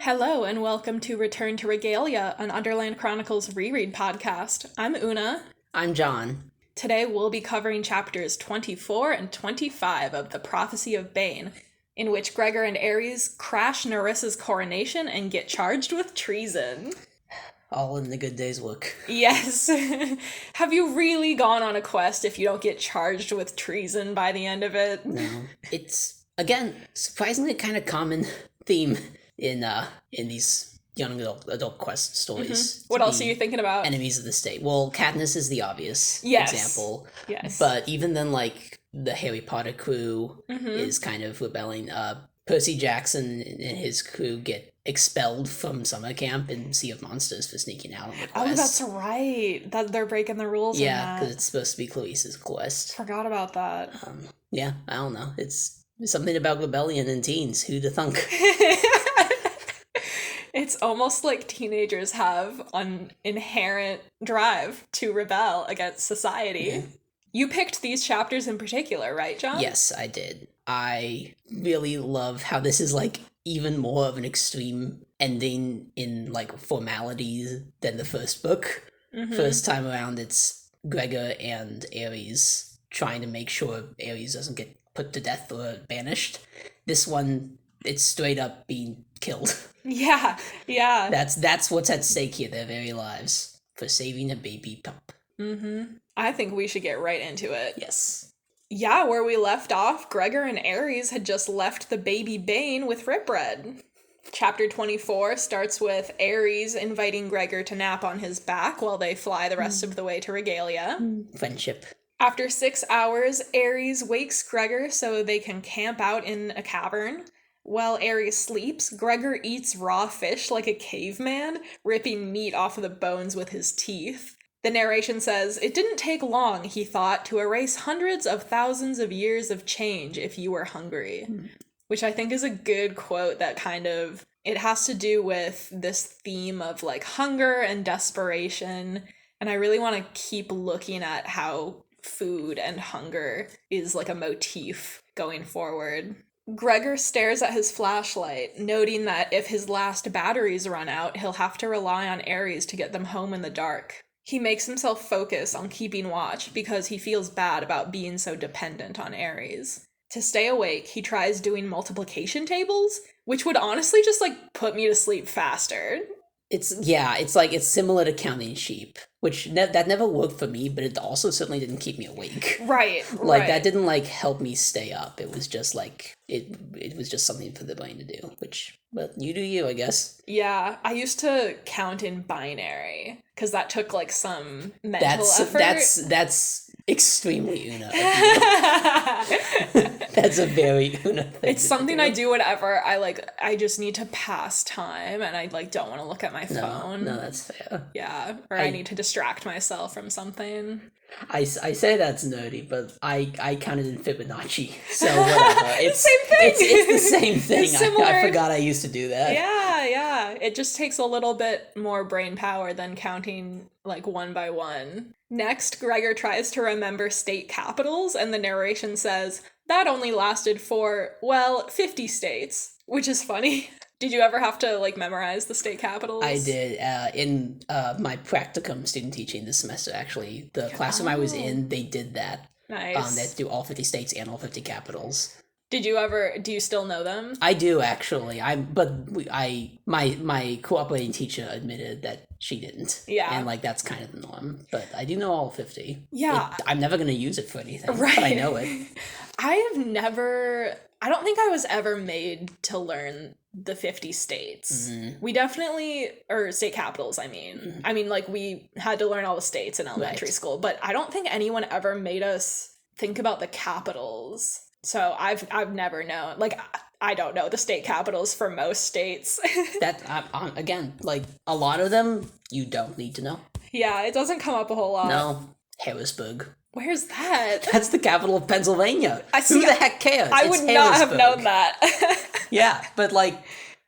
Hello and welcome to Return to Regalia, an Underland Chronicles reread podcast. I'm Oona. I'm John. Today we'll be covering chapters 24 and 25 of the Prophecy of Bane, in which Gregor and Ares crash Nerissa's coronation and get charged with treason. All in the good day's work. Yes. Have you really gone on a quest if you don't get charged with treason by the end of it? No. It's, again, surprisingly kind of common theme in these young adult quest stories. Mm-hmm. What else are you thinking about? Enemies of the state. Well, Katniss is the obvious example. Yes. But even then, like, the Harry Potter crew is kind of rebelling. Percy Jackson and his crew get expelled from summer camp in Sea of Monsters for sneaking out on the quest. Oh, that's right. That they're breaking the rules. Yeah, because it's supposed to be Clarice's quest. Forgot about that. Yeah, I don't know. It's something about rebellion in teens. Who'd have thunk? It's almost like teenagers have an inherent drive to rebel against society. Yeah. You picked these chapters in particular, right, John? Yes, I did. I really love how this is, like, even more of an extreme ending in, like, formalities than the first book. Mm-hmm. First time around, it's Gregor and Ares trying to make sure Ares doesn't get put to death or banished. This one, it's straight up being killed. Yeah. That's what's at stake here, their very lives, for saving a baby pup. Mm-hmm. I think we should get right into it. Yes. Yeah, where we left off, Gregor and Ares had just left the baby Bane with Ripred. Chapter 24 starts with Ares inviting Gregor to nap on his back while they fly the rest of the way to Regalia. Friendship. After 6 hours, Ares wakes Gregor so they can camp out in a cavern. While Ares sleeps, Gregor eats raw fish like a caveman, ripping meat off of the bones with his teeth. The narration says, "It didn't take long, he thought, to erase hundreds of thousands of years of change if you were hungry." Which I think is a good quote that kind of, it has to do with this theme of like hunger and desperation. And I really want to keep looking at how food and hunger is like a motif going forward. Gregor stares at his flashlight, noting that if his last batteries run out, he'll have to rely on Ares to get them home in the dark. He makes himself focus on keeping watch because he feels bad about being so dependent on Ares. To stay awake, he tries doing multiplication tables, which would honestly just like put me to sleep faster. It's similar to counting sheep, which that never worked for me, but it also certainly didn't keep me awake. Right. That didn't like help me stay up. It was just like it was just something for the brain to do, which, well, you do you, I guess. Yeah, I used to count in binary because that took like some mental effort. That's extremely Oona. That's a very Oona thing. It's something I do whenever I just need to pass time and I like don't want to look at my phone. No, that's fair. Yeah, or I need to distract myself from something. I say that's nerdy, but I counted in Fibonacci, so whatever. It's same thing. It's the same thing. It's similar. I forgot I used to do that. Yeah. It just takes a little bit more brain power than counting like one by one. Next, Gregor tries to remember state capitals, and the narration says, that only lasted for, 50 states, which is funny. Did you ever have to, like, memorize the state capitals? I did. In my practicum student teaching this semester, actually, the classroom I was in, they did that. Nice. They had to do all 50 states and all 50 capitals. Do you still know them? I do, actually. My cooperating teacher admitted that she didn't. Yeah. And, like, that's kind of the norm. But I do know all 50. Yeah. I'm never going to use it for anything. Right. But I know it. I don't think I was ever made to learn the 50 states. Mm-hmm. We definitely, or state capitals, I mean. Mm-hmm. I mean, like, we had to learn all the states in elementary school, but I don't think anyone ever made us think about the capitals. So I've never known. Like, I don't know the state capitals for most states. Again, like, a lot of them, you don't need to know. Yeah, it doesn't come up a whole lot. No. Harrisburg. Where's that? That's the capital of Pennsylvania. Who the heck cares? I would not have known that. Yeah, but, like,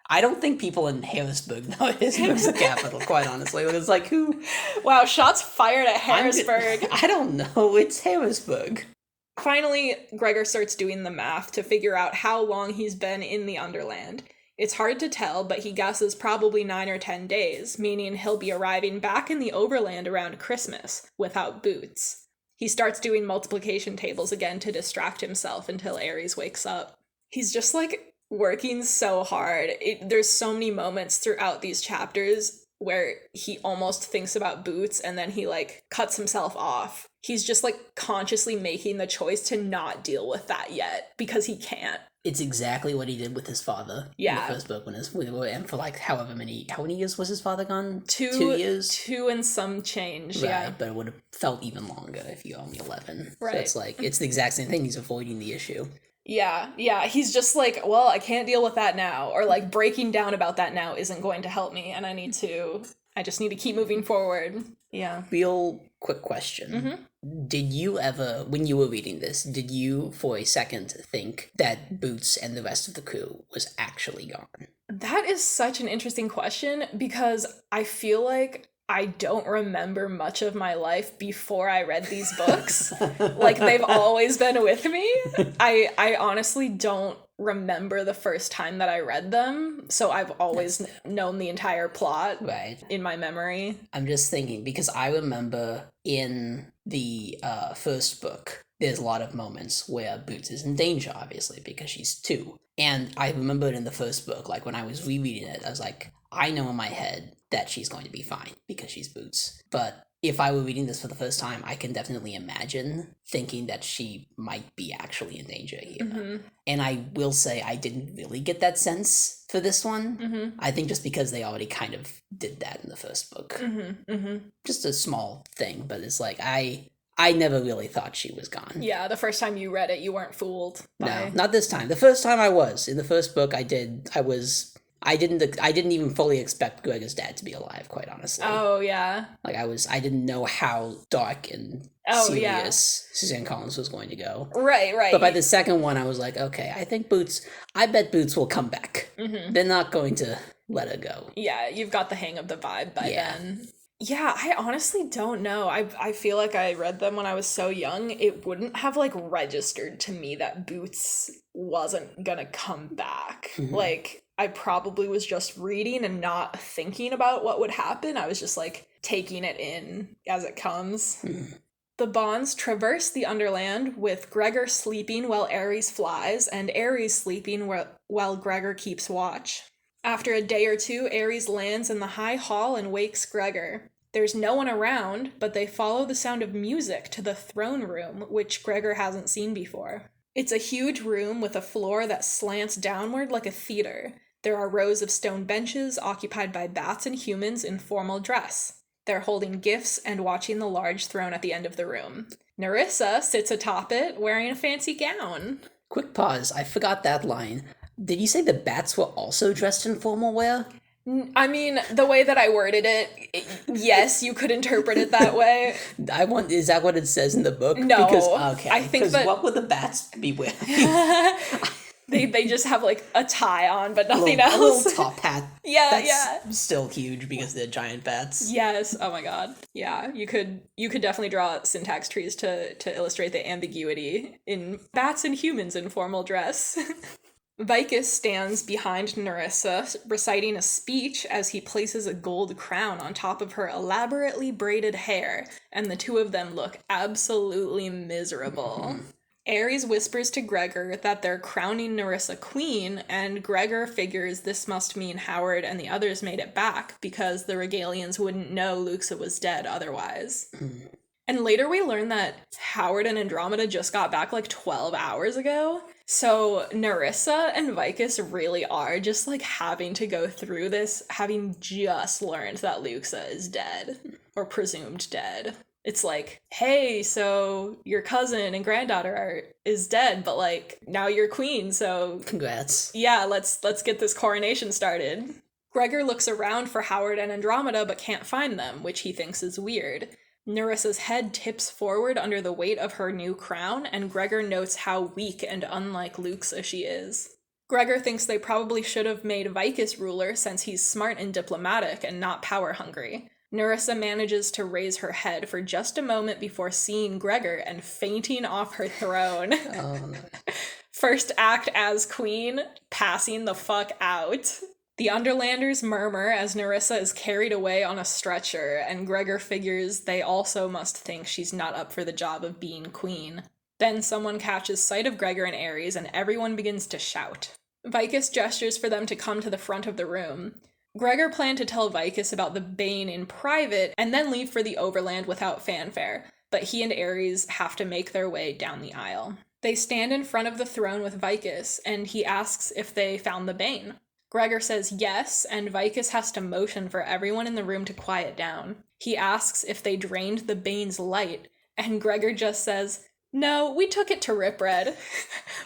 I don't think people in Harrisburg know Harrisburg's the capital, quite honestly. It's like, who? Wow, shots fired at Harrisburg. I don't know. It's Harrisburg. Finally, Gregor starts doing the math to figure out how long he's been in the Underland. It's hard to tell, but he guesses probably 9 or 10 days, meaning he'll be arriving back in the overland around Christmas, without boots. He starts doing multiplication tables again to distract himself until Ares wakes up. He's just, like, working so hard. There's so many moments throughout these chapters where he almost thinks about boots and then he, like, cuts himself off. He's just, like, consciously making the choice to not deal with that yet, because he can't. It's exactly what he did with his father in the first book, and for like how many years was his father gone? 2 years? 2 and some change, right, yeah. But it would have felt even longer if you only 11. Right. So it's like, it's the exact same thing. He's avoiding the issue. Yeah, he's just like, well, I can't deal with that now, or like breaking down about that now isn't going to help me, and I just need to keep moving forward. Yeah. Real quick question. Mm-hmm. Did you ever, when you were reading this, did you for a second think that Boots and the rest of the crew was actually gone? That is such an interesting question, because I feel like I don't remember much of my life before I read these books. Like, they've always been with me. I honestly don't remember the first time that I read them, so I've always known the entire plot in my memory. I'm just thinking, because I remember in the first book, there's a lot of moments where Boots is in danger, obviously, because she's 2. And I remember in the first book, like when I was rereading it, I was like, I know in my head that she's going to be fine because she's Boots. But if I were reading this for the first time, I can definitely imagine thinking that she might be actually in danger here. Mm-hmm. And I will say I didn't really get that sense for this one. Mm-hmm. I think just because they already kind of did that in the first book. Mm-hmm. Mm-hmm. Just a small thing, but it's like I never really thought she was gone. Yeah, the first time you read it, you weren't fooled by... No, not this time. The first time I was. In the first book I didn't even fully expect Gregor's dad to be alive, quite honestly. Oh, yeah. Like, I didn't know how dark and serious Suzanne Collins was going to go. Right. But by the second one, I was like, okay, I bet Boots will come back. Mm-hmm. They're not going to let her go. Yeah, you've got the hang of the vibe by then. Yeah, I honestly don't know. I feel like I read them when I was so young. It wouldn't have, like, registered to me that Boots wasn't gonna come back. Mm-hmm. Like, I probably was just reading and not thinking about what would happen. I was just, like, taking it in as it comes. Mm-hmm. The Bonds traverse the Underland, with Gregor sleeping while Ares flies, and Ares sleeping while Gregor keeps watch. After a day or two, Ares lands in the High Hall and wakes Gregor. There's no one around, but they follow the sound of music to the throne room, which Gregor hasn't seen before. It's a huge room with a floor that slants downward like a theater. There are rows of stone benches occupied by bats and humans in formal dress. They're holding gifts and watching the large throne at the end of the room. Nerissa sits atop it, wearing a fancy gown. Quick pause. I forgot that line. Did you say the bats were also dressed in formal wear? I mean, the way that I worded it, yes, you could interpret it that way. Is that what it says in the book? No. I think that... what would the bats be wearing? They just have, like, a tie on, but nothing else. A little top hat. That's still huge because they're giant bats. Yes. Oh my god. Yeah, you could definitely draw syntax trees to illustrate the ambiguity in bats and humans in formal dress. Vicus stands behind Nerissa, reciting a speech as he places a gold crown on top of her elaborately braided hair, and the two of them look absolutely miserable. Ares whispers to Gregor that they're crowning Nerissa queen, and Gregor figures this must mean Howard and the others made it back, because the Regalians wouldn't know Luxa was dead otherwise. And later we learn that Howard and Andromeda just got back like 12 hours ago. So Nerissa and Vicus really are just like having to go through this, having just learned that Luxa is dead, or presumed dead. It's like, hey, so your cousin and granddaughter is dead, but like now you're queen, so congrats. Yeah, let's get this coronation started. Gregor looks around for Howard and Andromeda but can't find them, which he thinks is weird. Nerissa's head tips forward under the weight of her new crown, and Gregor notes how weak and unlike Luxa she is. Gregor thinks they probably should have made Vicus ruler since he's smart and diplomatic and not power-hungry. Nerissa manages to raise her head for just a moment before seeing Gregor and fainting off her throne. Oh, no. First act as queen, passing the fuck out. The Underlanders murmur as Nerissa is carried away on a stretcher, and Gregor figures they also must think she's not up for the job of being queen. Then someone catches sight of Gregor and Ares, and everyone begins to shout. Vicus gestures for them to come to the front of the room. Gregor planned to tell Vicus about the Bane in private, and then leave for the Overland without fanfare, but he and Ares have to make their way down the aisle. They stand in front of the throne with Vicus, and he asks if they found the Bane. Gregor says yes, and Vicus has to motion for everyone in the room to quiet down. He asks if they drained the Bane's light, and Gregor just says, "No, we took it to Rip Red,"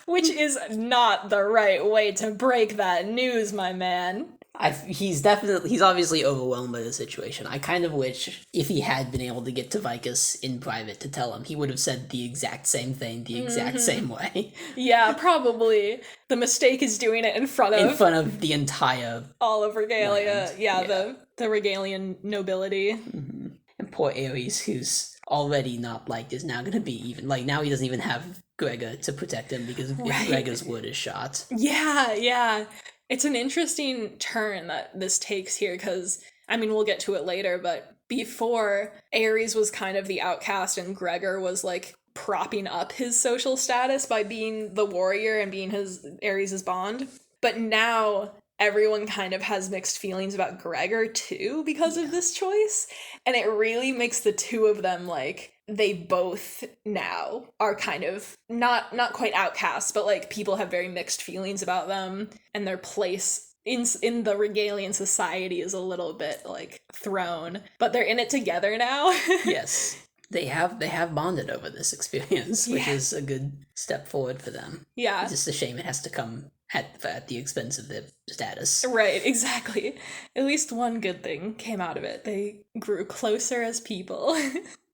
which is not the right way to break that news, my man. He's obviously overwhelmed by the situation. I kind of wish if he had been able to get to Vicus in private to tell him, he would have said the exact same thing the exact same way. Yeah, probably. The mistake is doing it in front of the entire all of Regalia. land. Yeah, the Regalian nobility. Mm-hmm. And poor Ares, who's already not liked, is now going to be even, like, now he doesn't even have Gregor to protect him because Gregor's wood is shot. Yeah. It's an interesting turn that this takes here because, I mean, we'll get to it later, but before, Ares was kind of the outcast and Gregor was, like, propping up his social status by being the warrior and being Ares' bond. But now everyone kind of has mixed feelings about Gregor too because of this choice. And it really makes the two of them, like, they both now are kind of not quite outcasts, but like people have very mixed feelings about them, and their place in the Regalian society is a little bit like thrown, but they're in it together now. Yes. They have bonded over this experience, which is a good step forward for them. Yeah. It's just a shame it has to come at the expense of their status. Right, exactly. At least one good thing came out of it. They grew closer as people.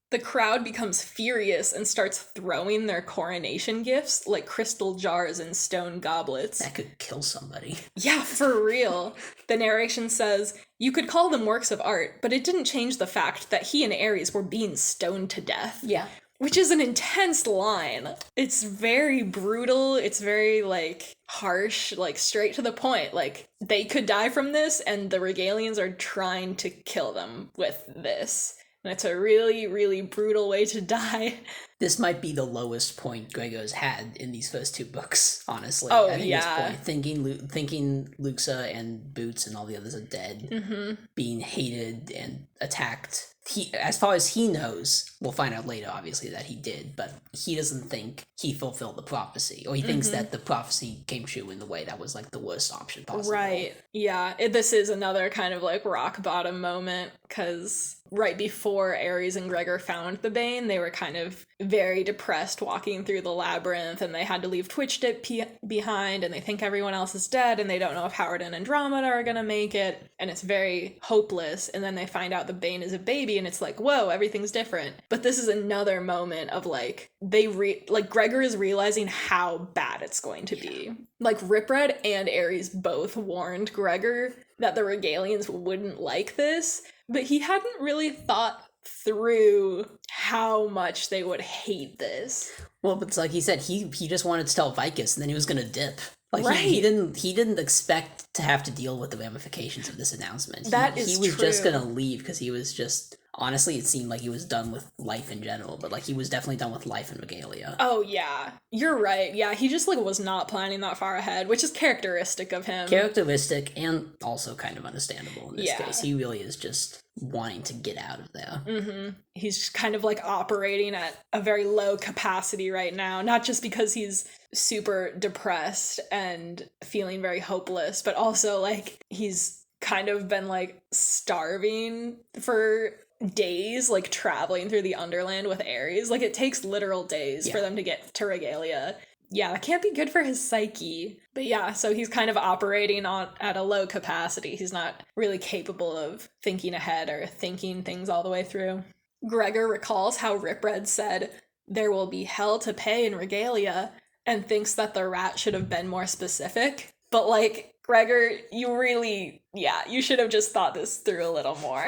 The crowd becomes furious and starts throwing their coronation gifts like crystal jars and stone goblets. That could kill somebody. Yeah, for real. The narration says, "You could call them works of art, but it didn't change the fact that he and Ares were being stoned to death." Yeah. Which is an intense line. It's very brutal. It's very, like, harsh, like, straight to the point. Like, they could die from this, and the Regalians are trying to kill them with this. And it's a really, really brutal way to die. This might be the lowest point Gregor's had in these first two books, honestly. Oh, I think yeah. This point, thinking Luxa and Boots and all the others are dead, being hated and attacked. As far as he knows, we'll find out later, obviously, that he did, but he doesn't think he fulfilled the prophecy, or he thinks that the prophecy came true in the way that was, like, the worst option possible. Right, yeah. This is another kind of, like, rock bottom moment, because right before Ares and Gregor found the Bane, they were kind of very depressed walking through the labyrinth, and they had to leave Twitchdip behind, and they think everyone else is dead, and they don't know if Howard and Andromeda are gonna make it, and it's very hopeless, and then they find out the Bane is a baby, and it's like, whoa, everything's different. But this is another moment of, like, Gregor is realizing how bad it's going to be. Like, Ripred and Ares both warned Gregor that the Regalians wouldn't like this, but he hadn't really thought through how much they would hate this. Well, but it's like he said, he just wanted to tell Vicus, and then he was gonna dip. Like, right. he didn't expect to have to deal with the ramifications of this announcement. He was true. Just gonna leave because he was just, honestly, it seemed like he was done with life in general, but, like, he was definitely done with life in Regalia. Oh, yeah. You're right. Yeah, he just, like, was not planning that far ahead, which is characteristic of him. Characteristic and also kind of understandable in this case. He really is just wanting to get out of there. He's just kind of, like, operating at a very low capacity right now, not just because he's super depressed and feeling very hopeless, but also, like, he's kind of been, like, starving for days, like, traveling through the Underland with Ares. Like, it takes literal days for them to get to Regalia. Yeah, that can't be good for his psyche. But yeah, so he's kind of operating at a low capacity. He's not really capable of thinking ahead or thinking things all the way through. Gregor recalls how Ripred said, "There will be hell to pay in Regalia," and thinks that the rat should have been more specific. But, like, Gregor, you should have just thought this through a little more.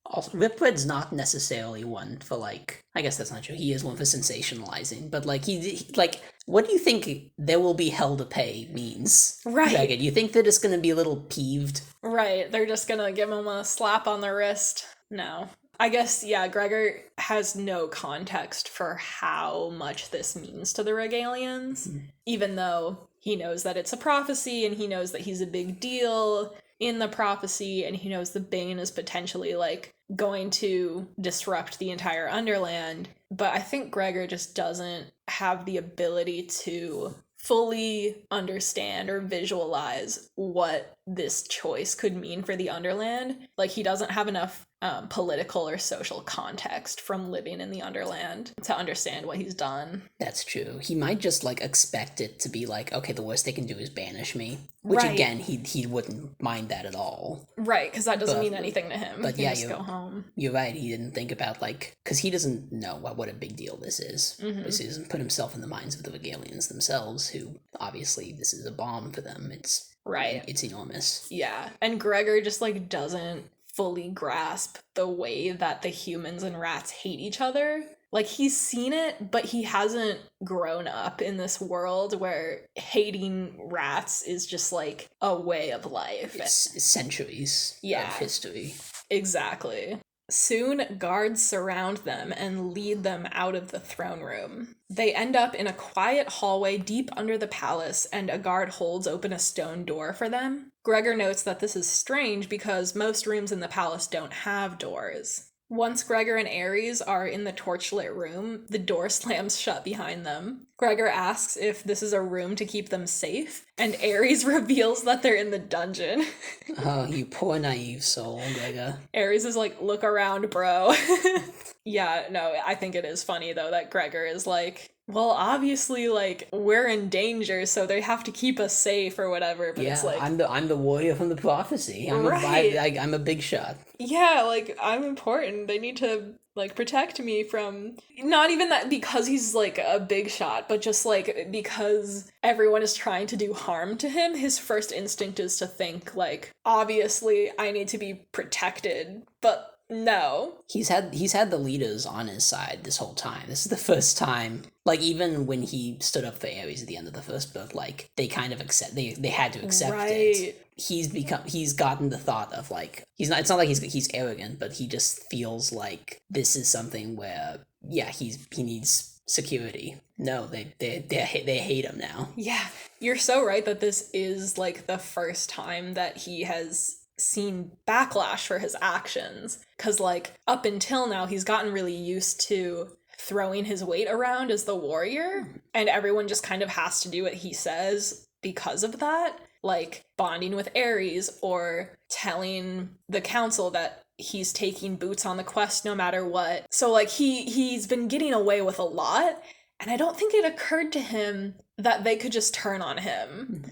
Also, Ripred's not necessarily one for, like, I guess that's not true. He is one for sensationalizing, but, like, like, what do you think "there will be hell to pay" means? Right. Gregor, do you think they're just gonna be a little peeved? Right, they're just gonna give him a slap on the wrist. No. I guess, yeah, Gregor has no context for how much this means to the Regalians, even though he knows that it's a prophecy and he knows that he's a big deal in the prophecy and he knows the Bane is potentially, like, going to disrupt the entire Underland. But I think Gregor just doesn't have the ability to fully understand or visualize what this choice could mean for the Underland. Like, he doesn't have enough political or social context from living in the Underland to understand what he's done. That's true. He might just, like, expect it to be like, okay, the worst they can do is banish me. Which, Right. again, he wouldn't mind that at all. Right, because that doesn't mean anything to him. But he yeah, can just go home. You're right. He didn't think about, like, because he doesn't know what a big deal this is. He doesn't put himself in the minds of the Regalians themselves, who obviously this is a bomb for them. It's right. It's enormous. Yeah, and Gregor just, like, doesn't fully grasp the way that the humans and rats hate each other. Like, he's seen it, but he hasn't grown up in this world where hating rats is just, like, a way of life. It's centuries of history. Exactly. Soon, guards surround them and lead them out of the throne room. They end up in a quiet hallway deep under the palace, and a guard holds open a stone door for them. Gregor notes that this is strange because most rooms in the palace don't have doors. Once Gregor and Ares are in the torchlit room, the door slams shut behind them. Gregor asks if this is a room to keep them safe, and Ares reveals that they're in the dungeon. Oh, you poor naive soul, Gregor. Ares is like, look around, bro. Yeah, no, I think it is funny, though, that Gregor is like, well, obviously, like, we're in danger, so they have to keep us safe or whatever, but it's like... I'm the warrior from the prophecy. I'm a big shot. Yeah, like, I'm important. They need to, like, protect me from... Not even that because he's, like, a big shot, but just, like, because everyone is trying to do harm to him, his first instinct is to think, like, obviously, I need to be protected, but... No. He's had the leaders on his side this whole time. This is the first time, like, even when he stood up for Ares at the end of the first book, like, they kind of they had to accept it. He's gotten the thought of, like, it's not like he's arrogant, but he just feels like this is something where, yeah, he needs security. No, they hate him now. Yeah, you're so right that this is, like, the first time that he has seen backlash for his actions, because, like, up until now he's gotten really used to throwing his weight around as the warrior, and everyone just kind of has to do what he says because of that, like bonding with Ares or telling the council that he's taking boots on the quest no matter what. So, like, he's been getting away with a lot, and I don't think it occurred to him that they could just turn on him.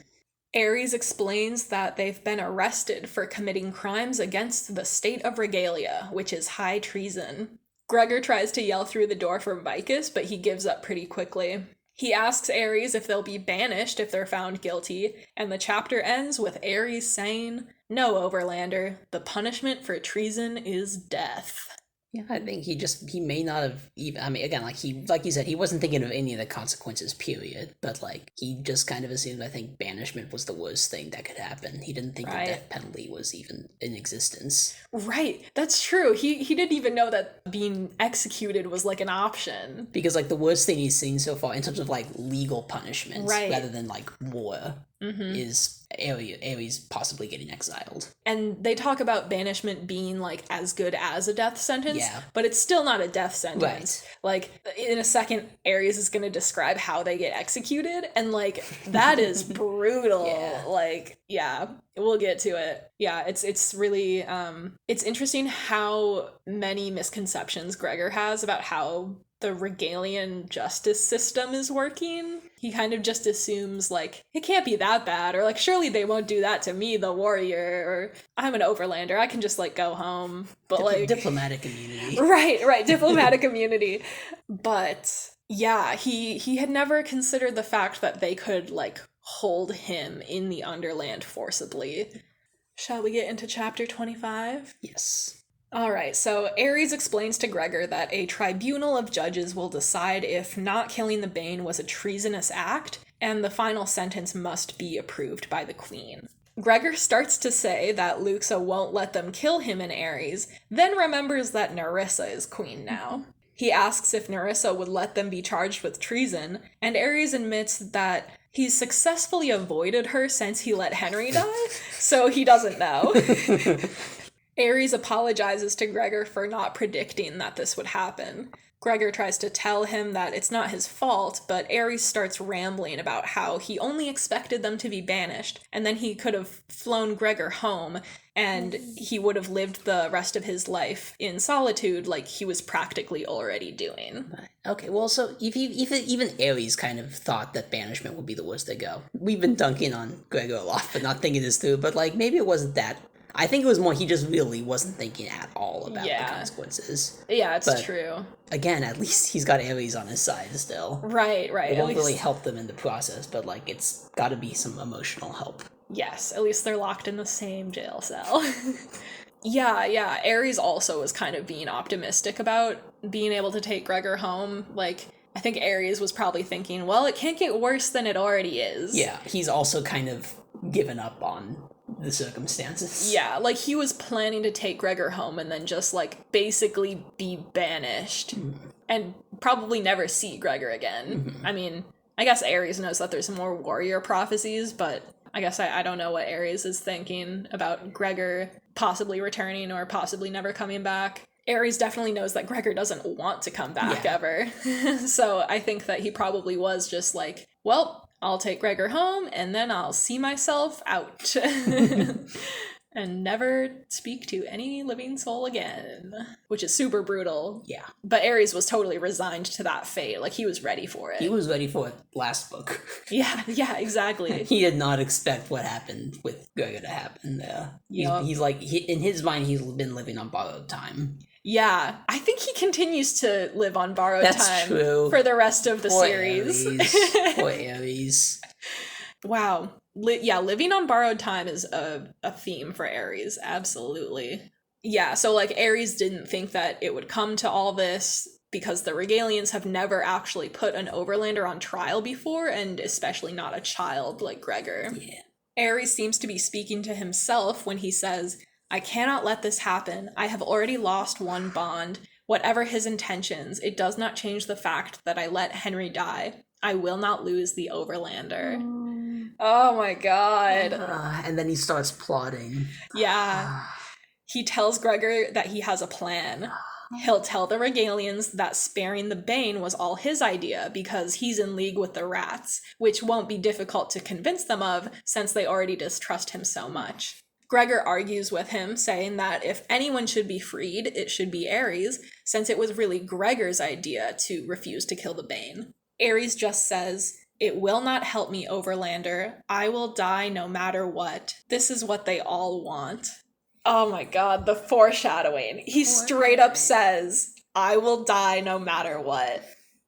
Ares explains that they've been arrested for committing crimes against the state of Regalia, which is high treason. Gregor tries to yell through the door for Vicus, but he gives up pretty quickly. He asks Ares if they'll be banished if they're found guilty, and the chapter ends with Ares saying, "No, Overlander, the punishment for treason is death." Yeah, I think he may not have even, I mean, again, like you said, he wasn't thinking of any of the consequences, period, but, like, he just kind of assumed, I think, banishment was the worst thing that could happen. He didn't think the death penalty was even in existence. Right, that's true. He didn't even know that being executed was, like, an option. Because, like, the worst thing he's seen so far, in terms of, like, legal punishments, rather than, like, war, is Ares possibly getting exiled. And they talk about banishment being, like, as good as a death sentence, but it's still not a death sentence. Right. Like, in a second, Ares is going to describe how they get executed, and, like, that is brutal. Like, yeah, we'll get to it. Yeah, it's really, it's interesting how many misconceptions Gregor has about how the Regalian justice system is working. He kind of just assumes, like, it can't be that bad, or, like, surely they won't do that to me, the warrior, or I'm an overlander, I can just, like, go home. But, like... Diplomatic immunity. Right, diplomatic immunity. But, yeah, he had never considered the fact that they could, like, hold him in the Underland forcibly. Shall we get into chapter 25? Yes. All right, so Ares explains to Gregor that a tribunal of judges will decide if not killing the Bane was a treasonous act, and the final sentence must be approved by the queen. Gregor starts to say that Luxa won't let them kill him and Ares, then remembers that Nerissa is queen now. He asks if Nerissa would let them be charged with treason, and Ares admits that he's successfully avoided her since he let Henry die, so he doesn't know. Ares apologizes to Gregor for not predicting that this would happen. Gregor tries to tell him that it's not his fault, but Ares starts rambling about how he only expected them to be banished, and then he could have flown Gregor home, and he would have lived the rest of his life in solitude like he was practically already doing. Okay, well, so if even Ares kind of thought that banishment would be the worst to go. We've been dunking on Gregor a lot for not thinking this through, but like maybe it wasn't that. I think it was more he just really wasn't thinking at all about the consequences. Yeah, it's true. Again, at least he's got Ares on his side still. Right. It won't really help them in the process, but like it's got to be some emotional help. Yes, at least they're locked in the same jail cell. Yeah. Ares also was kind of being optimistic about being able to take Gregor home. Like, I think Ares was probably thinking, well, it can't get worse than it already is. Yeah, he's also kind of given up on the circumstances. Yeah, like he was planning to take Gregor home and then just like basically be banished and probably never see Gregor again. I mean, I guess Ares knows that there's more warrior prophecies, but I guess I don't know what Ares is thinking about Gregor possibly returning or possibly never coming back. Ares definitely knows that Gregor doesn't want to come back ever. So I think that he probably was just like, well, I'll take Gregor home, and then I'll see myself out. And never speak to any living soul again. Which is super brutal. Yeah. But Ares was totally resigned to that fate. Like, he was ready for it. He was ready for it last book. Yeah, exactly. He did not expect what happened with Gregor to happen there. He's like, in his mind, he's been living on borrowed time. Yeah, I think he continues to live on borrowed time true. For the rest of the series. Poor Ares. Wow. Living on borrowed time is a theme for Ares, absolutely. Yeah, so like Ares didn't think that it would come to all this because the Regalians have never actually put an overlander on trial before, and especially not a child like Gregor. Yeah. Ares seems to be speaking to himself when he says, I cannot let this happen. I have already lost one bond. Whatever his intentions, it does not change the fact that I let Henry die. I will not lose the Overlander. Oh my god. And then he starts plotting. Yeah. He tells Gregor that he has a plan. He'll tell the Regalians that sparing the Bane was all his idea because he's in league with the rats, which won't be difficult to convince them of since they already distrust him so much. Gregor argues with him, saying that if anyone should be freed, it should be Ares, since it was really Gregor's idea to refuse to kill the Bane. Ares just says, it will not help me, Overlander. I will die no matter what. This is what they all want. Oh my god, the foreshadowing. He straight up says, I will die no matter what.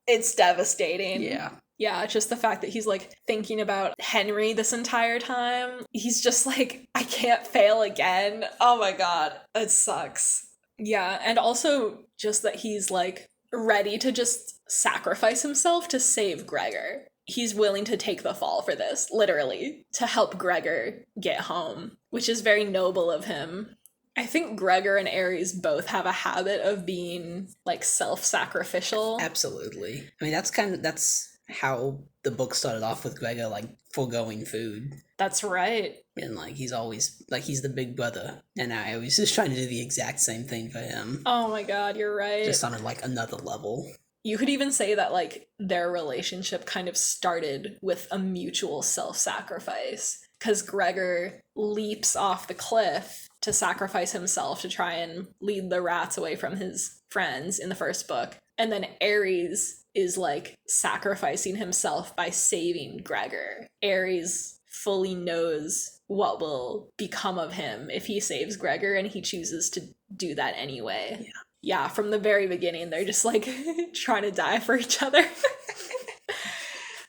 It's devastating. Yeah, just the fact that he's, like, thinking about Henry this entire time. He's just like, I can't fail again. Oh my god, it sucks. Yeah, and also just that he's, like, ready to just sacrifice himself to save Gregor. He's willing to take the fall for this, literally, to help Gregor get home, which is very noble of him. I think Gregor and Ares both have a habit of being, like, self-sacrificial. Absolutely. I mean, that's how the book started off with Gregor, like, foregoing food. That's right. And, like, he's always, like, he's the big brother. And now Ares is trying to do the exact same thing for him. Oh my god, you're right. Just on, like, another level. You could even say that, like, their relationship kind of started with a mutual self-sacrifice. Because Gregor leaps off the cliff to sacrifice himself to try and lead the rats away from his friends in the first book. And then Ares is, like, sacrificing himself by saving Gregor. Ares fully knows what will become of him if he saves Gregor, and he chooses to do that anyway. Yeah, from the very beginning, they're just, like, trying to die for each other.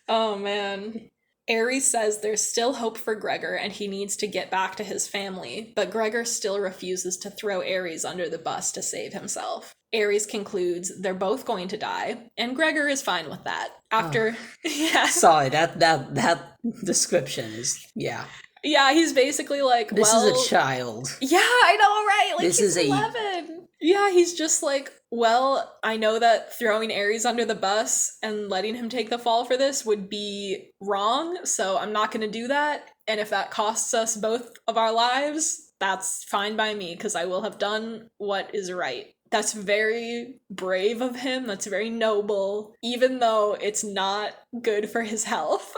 Oh, man. Ares says there's still hope for Gregor and he needs to get back to his family, but Gregor still refuses to throw Ares under the bus to save himself. Ares concludes they're both going to die, and Gregor is fine with that. After, yeah. Sorry, that description is, yeah. Yeah, he's basically like, this is a child. Yeah, I know, right? Like, this he's is 11. Yeah, he's just like, well, I know that throwing Ares under the bus and letting him take the fall for this would be wrong, so I'm not going to do that. And if that costs us both of our lives, that's fine by me, because I will have done what is right. That's very brave of him. That's very noble, even though it's not good for his health.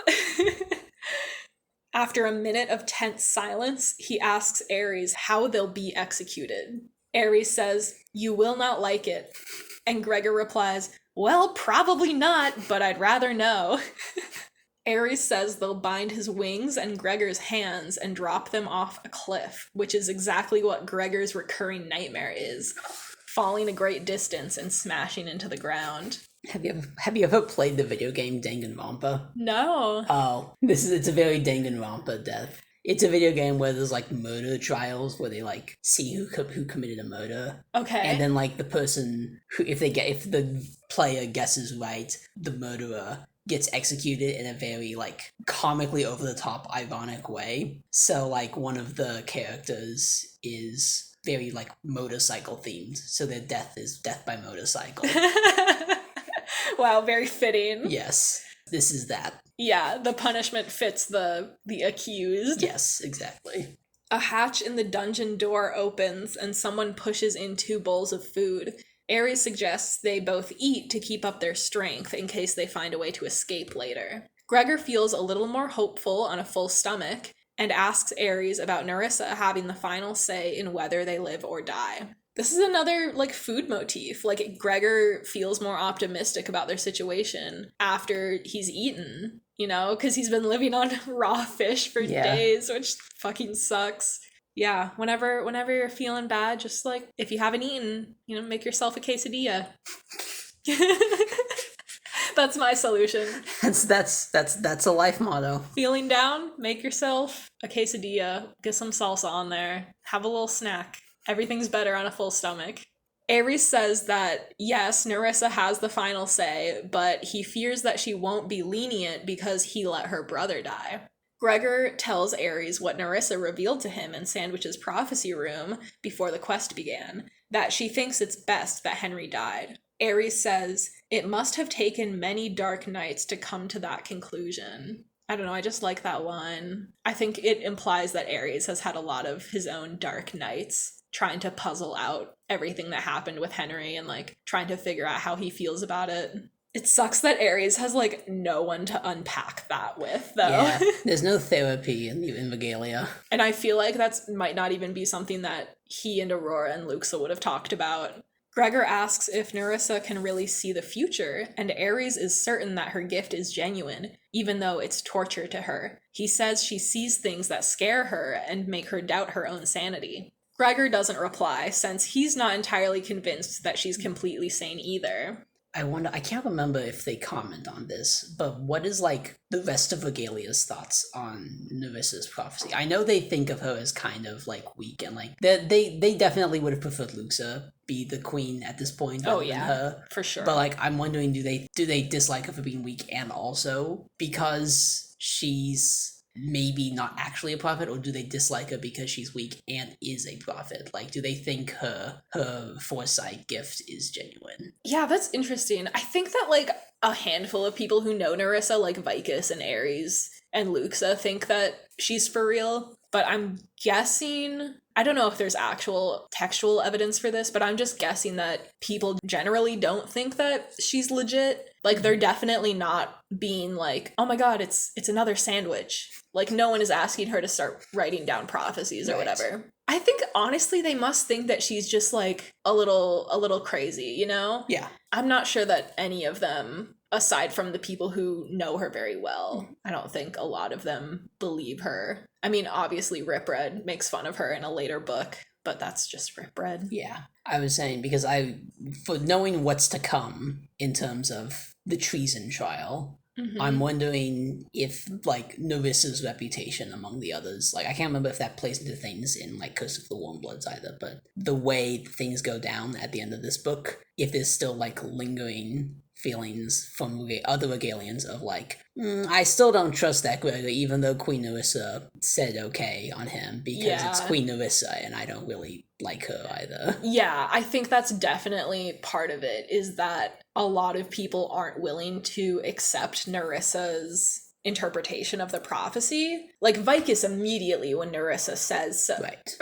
After a minute of tense silence, he asks Ares how they'll be executed. Ares says, "You will not like it." And Gregor replies, "Well, probably not, but I'd rather know." Ares says they'll bind his wings and Gregor's hands and drop them off a cliff, which is exactly what Gregor's recurring nightmare is. Falling a great distance and smashing into the ground. Have you ever played the video game Danganronpa? No. Oh, it's a very Danganronpa death. It's a video game where there's like murder trials where they like see who committed a murder. Okay. And then like the person who if the player guesses right, the murderer gets executed in a very like comically over the top ironic way. So like one of the characters is very like motorcycle themed. So their death is death by motorcycle. Wow, very fitting. Yes. This is that. Yeah, the punishment fits the accused. Yes, exactly. A hatch in the dungeon door opens and someone pushes in 2 bowls of food. Ares suggests they both eat to keep up their strength in case they find a way to escape later. Gregor feels a little more hopeful on a full stomach and asks Ares about Nerissa having the final say in whether they live or die. This is another, like, food motif. Like, Gregor feels more optimistic about their situation after he's eaten, you know? Because he's been living on raw fish for days, which fucking sucks. Yeah, whenever you're feeling bad, just, like, if you haven't eaten, you know, make yourself a quesadilla. That's my solution. That's a life motto. Feeling down, make yourself a quesadilla, get some salsa on there, have a little snack. Everything's better on a full stomach. Ares says that, yes, Nerissa has the final say, but he fears that she won't be lenient because he let her brother die. Gregor tells Ares what Nerissa revealed to him in Sandwich's prophecy room before the quest began, that she thinks it's best that Henry died. Ares says, "It must have taken many dark nights to come to that conclusion." I don't know, I just like that one. I think it implies that Ares has had a lot of his own dark nights, trying to puzzle out everything that happened with Henry and, like, trying to figure out how he feels about it. It sucks that Ares has, like, no one to unpack that with, though. Yeah, there's no therapy in Regalia. And I feel like that might not even be something that he and Aurora and Luxa would have talked about. Gregor asks if Nerissa can really see the future, and Ares is certain that her gift is genuine, even though it's torture to her. He says she sees things that scare her and make her doubt her own sanity. Gregor doesn't reply, since he's not entirely convinced that she's completely sane either. I can't remember if they comment on this, but what is, like, the rest of Regalia's thoughts on Nerissa's prophecy? I know they think of her as kind of, like, weak, and, like, they definitely would have preferred Luxa be the queen at this point rather than her. For sure. But, like, I'm wondering, do they dislike her for being weak and also because she's maybe not actually a prophet, or do they dislike her because she's weak and is a prophet? Like, do they think her foresight gift is genuine? Yeah, that's interesting. I think that, like, a handful of people who know Nerissa, like Vicus and Ares and Luxa, think that she's for real, but I'm guessing, I don't know if there's actual textual evidence for this, but I'm just guessing that people generally don't think that she's legit. Like, they're definitely not being like, oh my god, it's another sandwich. Like, no one is asking her to start writing down prophecies or whatever. I think, honestly, they must think that she's just, like, a little crazy, you know? Yeah. I'm not sure that any of them, aside from the people who know her very well, I don't think a lot of them believe her. I mean, obviously, Rip Red makes fun of her in a later book, but that's just Rip Red. Yeah. I was saying, because for knowing what's to come in terms of the treason trial, I'm wondering if, like, Nerissa's reputation among the others, like, I can't remember if that plays into things in, like, Curse of the Warmbloods either, but the way things go down at the end of this book, if there's still, like, lingering feelings from other Regalians of, like, I still don't trust that Gregor, even though Queen Nerissa said okay on him, because it's Queen Nerissa, and I don't really like her either. Yeah, I think that's definitely part of it, is that a lot of people aren't willing to accept Nerissa's interpretation of the prophecy. Like, Vicus immediately, when Nerissa says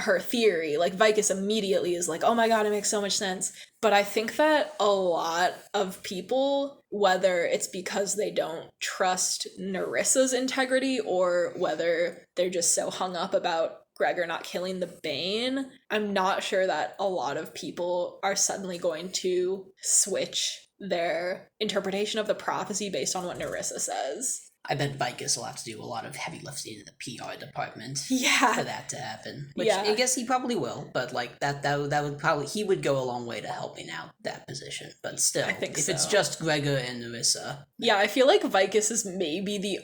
her theory, like, Vicus immediately is like, oh my god, it makes so much sense. But I think that a lot of people, whether it's because they don't trust Nerissa's integrity or whether they're just so hung up about Gregor not killing the Bane, I'm not sure that a lot of people are suddenly going to switch their interpretation of the prophecy based on what Nerissa says. I bet Vicus will have to do a lot of heavy lifting in the PR department for that to happen. Which I guess he probably will, but like that would probably, he would go a long way to helping out that position. But still, I think if it's just Gregor and Nerissa. Yeah, I feel like Vicus is maybe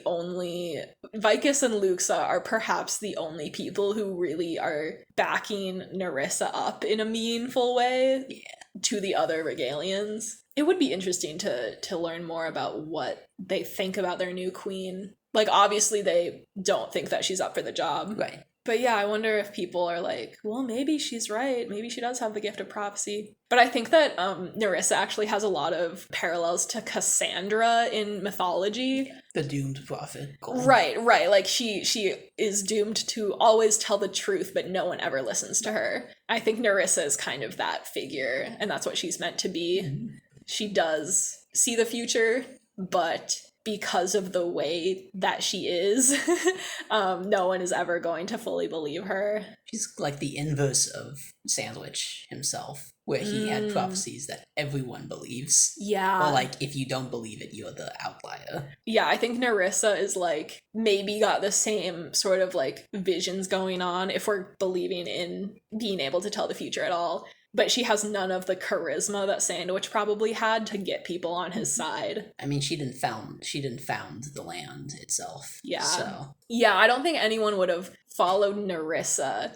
Vicus and Luxa are perhaps the only people who really are backing Nerissa up in a meaningful way to the other Regalians. It would be interesting to learn more about what they think about their new queen. Like, obviously they don't think that she's up for the job. Right. But yeah, I wonder if people are like, well, maybe she's right. Maybe she does have the gift of prophecy. But I think that Nerissa actually has a lot of parallels to Cassandra in mythology. The doomed prophet. Right. Like, she is doomed to always tell the truth, but no one ever listens to her. I think Nerissa is kind of that figure, and that's what she's meant to be. Mm-hmm. She does see the future, but because of the way that she is, no one is ever going to fully believe her. She's like the inverse of Sandwich himself, where he had prophecies that everyone believes. Yeah. Or like, if you don't believe it, you're the outlier. Yeah, I think Nerissa is like, maybe got the same sort of like visions going on, if we're believing in being able to tell the future at all. But she has none of the charisma that Sandwich probably had to get people on his side. I mean, she didn't found the land itself. Yeah. So. Yeah, I don't think anyone would have followed Nerissa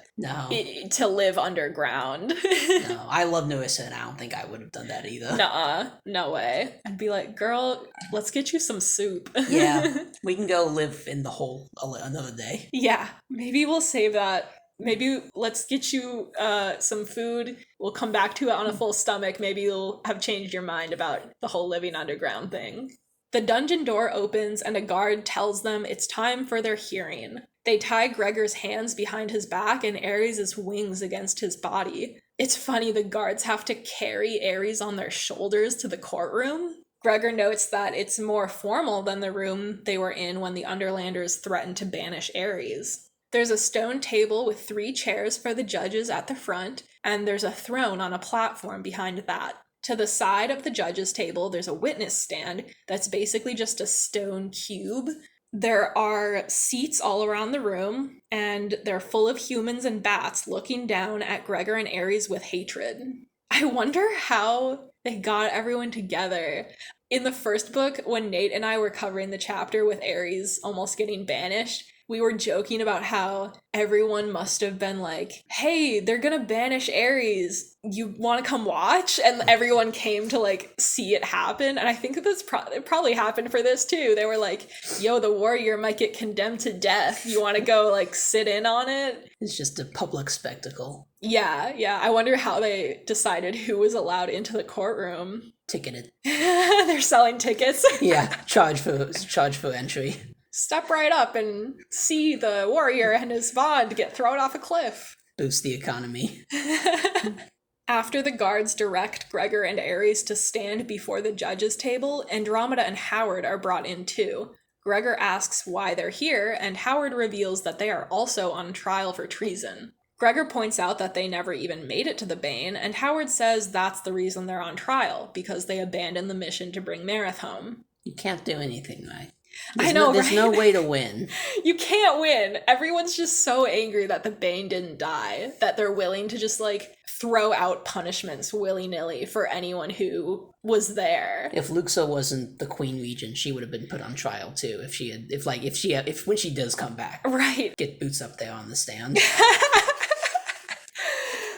to live underground. No, I love Nerissa, and I don't think I would have done that either. Nuh-uh, no way. I'd be like, girl, let's get you some soup. Yeah, we can go live in the hole another day. Yeah, maybe we'll save that. Maybe let's get you some food. We'll come back to it on a full stomach. Maybe you'll have changed your mind about the whole living underground thing. The dungeon door opens and a guard tells them it's time for their hearing. They tie Gregor's hands behind his back and Ares' wings against his body. It's funny, the guards have to carry Ares on their shoulders to the courtroom. Gregor notes that it's more formal than the room they were in when the Underlanders threatened to banish Ares. There's a stone table with 3 chairs for the judges at the front, and there's a throne on a platform behind that. To the side of the judges' table, there's a witness stand that's basically just a stone cube. There are seats all around the room, and they're full of humans and bats looking down at Gregor and Ares with hatred. I wonder how they got everyone together. In the first book, when Nate and I were covering the chapter with Ares almost getting banished, we were joking about how everyone must have been like, hey, they're gonna banish Ares. You want to come watch? And everyone came to like see it happen. And I think that it probably happened for this too. They were like, yo, the warrior might get condemned to death. You want to go like sit in on it? It's just a public spectacle. Yeah. I wonder how they decided who was allowed into the courtroom. Ticketed. They're selling tickets. Yeah, charge for entry. Step right up and see the warrior and his bond get thrown off a cliff. Boost the economy. After the guards direct Gregor and Ares to stand before the judges' table, Andromeda and Howard are brought in too. Gregor asks why they're here, and Howard reveals that they are also on trial for treason. Gregor points out that they never even made it to the Bane, and Howard says that's the reason they're on trial, because they abandoned the mission to bring Marith home. You can't do anything right. I know, There's right? no way to win. You can't win. Everyone's just so angry that the Bane didn't die that they're willing to just like throw out punishments willy-nilly for anyone who was there. If Luxa wasn't the Queen Regent, she would have been put on trial too. If when she does come back, Right. get Boots up there on the stand.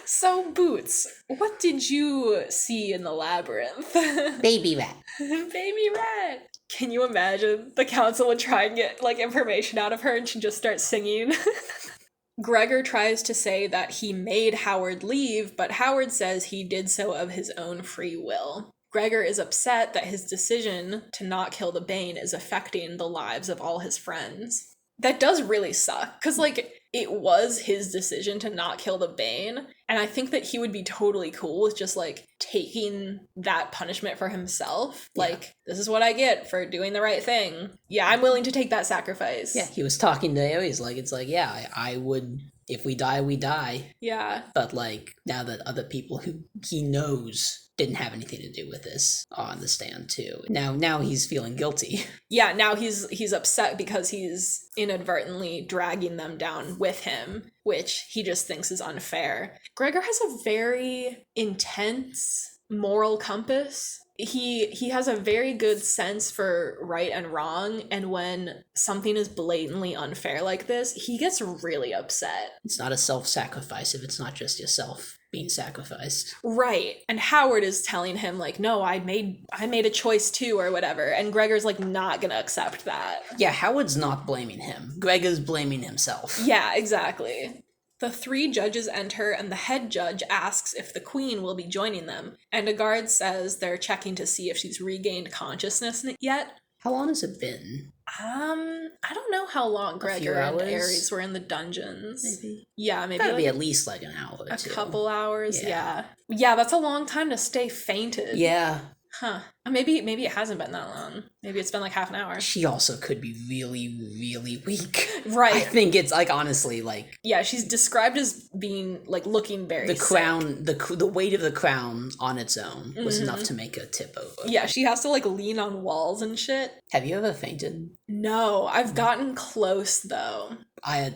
So, Boots, what did you see in the labyrinth? Baby rat. Baby rat. Can you imagine the council would try and get like information out of her and she'd just start singing? Gregor tries to say that he made Howard leave, but Howard says he did so of his own free will. Gregor is upset that his decision to not kill the Bane is affecting the lives of all his friends. That does really suck, because, like, it was his decision to not kill the Bane, and I think that he would be totally cool with just, like, taking that punishment for himself. Yeah. Like, this is what I get for doing the right thing. Yeah, I'm willing to take that sacrifice. Yeah, he was talking to Ares, like, it's like, yeah, I would, if we die, we die. Yeah. But, like, now that other people who he knows didn't have anything to do with this are on the stand too. Now he's feeling guilty. Yeah, now he's upset because he's inadvertently dragging them down with him, which he just thinks is unfair. Gregor has a very intense moral compass. He has a very good sense for right and wrong, and when something is blatantly unfair like this, he gets really upset. It's not a self-sacrifice if it's not just yourself being sacrificed. Right. And Howard is telling him, like, no, I made a choice too, or whatever, and Gregor's like not gonna accept that. Yeah, Howard's not blaming him. Gregor's blaming himself. Yeah, exactly. The 3 judges enter, and the head judge asks if the queen will be joining them, and a guard says they're checking to see if she's regained consciousness yet. How long has it been? I don't know how long Gregor and Ares were in the dungeons. Maybe. Yeah, maybe gotta like be at least like an hour or a two. couple hours, yeah. Yeah, that's a long time to stay fainted. Yeah. Huh. Maybe it hasn't been that long. Maybe it's been like half an hour. She also could be really, really weak. Right. I think it's like, honestly, like... Yeah, she's described as being, like, looking very The crown, sick. the weight of the crown on its own was enough to make her tip over. Yeah, she has to, like, lean on walls and shit. Have you ever fainted? No, I've gotten close, though.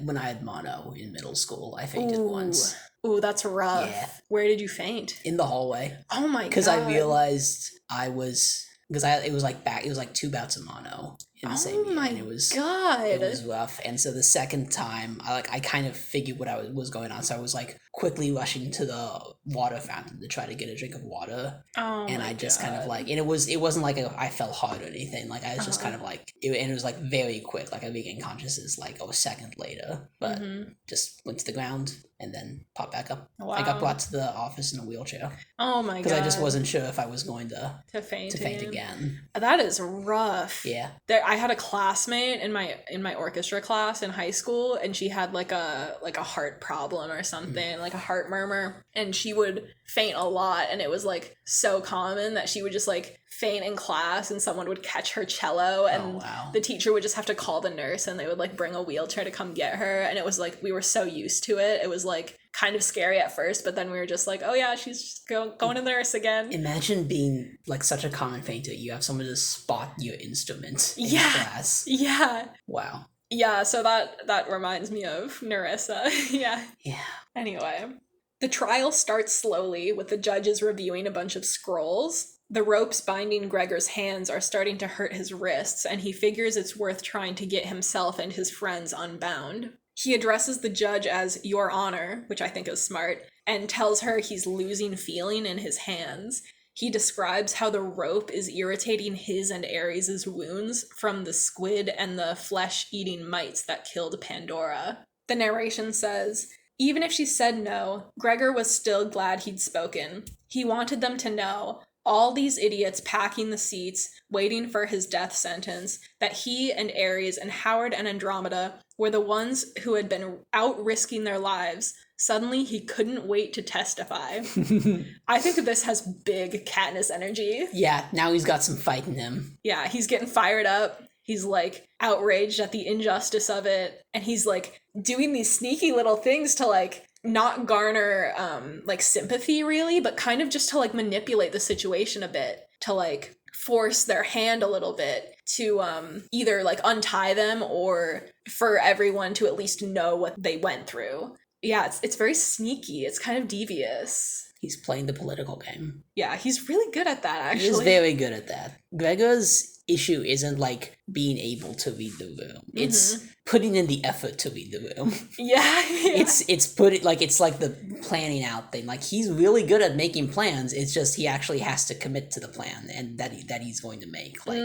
When I had mono in middle school, I fainted once. Ooh, that's rough. Yeah. Where did you faint? In the hallway. Oh my god. Because I realized it was like 2 bouts of mono in the same year. And it was rough. And so the second time, I kind of figured what was going on. So I was like quickly rushing to the water fountain to try to get a drink of water. Oh, and I just kind of like, and it wasn't like I fell hard or anything. Like I was just kind of like, and it was like very quick. Like I regained consciousness like a second later, but just went to the ground and then popped back up. Wow. I got brought to the office in a wheelchair. Oh my god. Because I just wasn't sure if I was going to faint again. That is rough. Yeah. I had a classmate in my orchestra class in high school, and she had like a heart problem or something, like a heart murmur, and she would faint a lot, and it was like so common that she would just like faint in class and someone would catch her cello, and the teacher would just have to call the nurse and they would like bring a wheelchair to come get her, and it was like we were so used to it. It was like kind of scary at first, but then we were just like, oh yeah, she's just going to the nurse again. Imagine being like such a common fainter. You have someone to spot your instrument in class. Yeah. Wow. Yeah, so that reminds me of Nerissa. Yeah. Anyway, the trial starts slowly with the judges reviewing a bunch of scrolls. The ropes binding Gregor's hands are starting to hurt his wrists, and he figures it's worth trying to get himself and his friends unbound. He addresses the judge as Your Honor, which I think is smart, and tells her he's losing feeling in his hands. He describes how the rope is irritating his and Ares' wounds from the squid and the flesh-eating mites that killed Pandora. The narration says, even if she said no, Gregor was still glad he'd spoken. He wanted them to know, all these idiots packing the seats, waiting for his death sentence, that he and Ares and Howard and Andromeda were the ones who had been out risking their lives. Suddenly, he couldn't wait to testify. I think that this has big Katniss energy. Yeah, now he's got some fight in him. Yeah, he's getting fired up. He's, like, outraged at the injustice of it. And he's, like, doing these sneaky little things to, like, not garner, like, sympathy, really, but kind of just to, like, manipulate the situation a bit. To, like, force their hand a little bit to either like untie them or for everyone to at least know what they went through. Yeah, it's very sneaky. It's kind of devious. He's playing the political game. Yeah, he's really good at that, actually. He is very good at that. Gregor's issue isn't like being able to read the room. It's putting in the effort to read the room. Yeah. It's like the planning out thing. Like, he's really good at making plans. It's just he actually has to commit to the plan and that he's going to make. Like,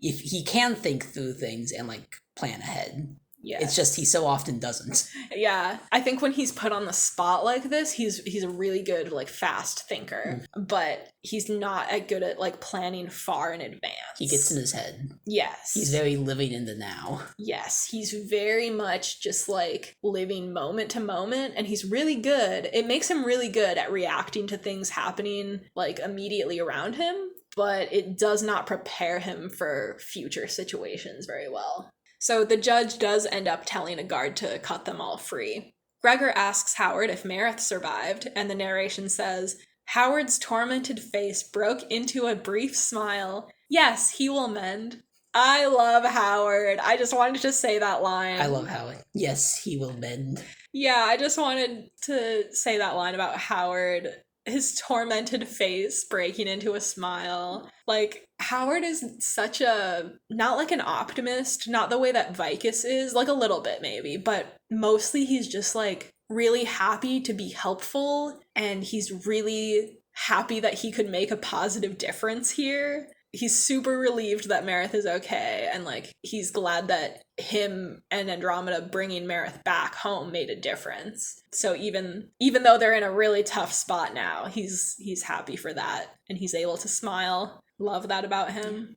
if he can think through things and like plan ahead. Yeah. It's just he so often doesn't. Yeah. I think when he's put on the spot like this, he's a really good, like, fast thinker. But he's not as good at, like, planning far in advance. He gets in his head. Yes. He's very living in the now. Yes. He's very much just, like, living moment to moment. And he's really good. It makes him really good at reacting to things happening, like, immediately around him. But it does not prepare him for future situations very well. So the judge does end up telling a guard to cut them all free. Gregor asks Howard if Marith survived, and the narration says, Howard's tormented face broke into a brief smile. Yes, he will mend. I love Howard. I just wanted to say that line. I love Howard. Yes, he will mend. Yeah, I just wanted to say that line about Howard. His tormented face breaking into a smile. Like, Howard is such a, not like an optimist, not the way that Vicus is, like a little bit maybe, but mostly he's just like really happy to be helpful, and he's really happy that he could make a positive difference here. He's super relieved that Marith is okay, and like he's glad that him and Andromeda bringing Marith back home made a difference. So even though they're in a really tough spot now, he's happy for that, and he's able to smile. Love that about him.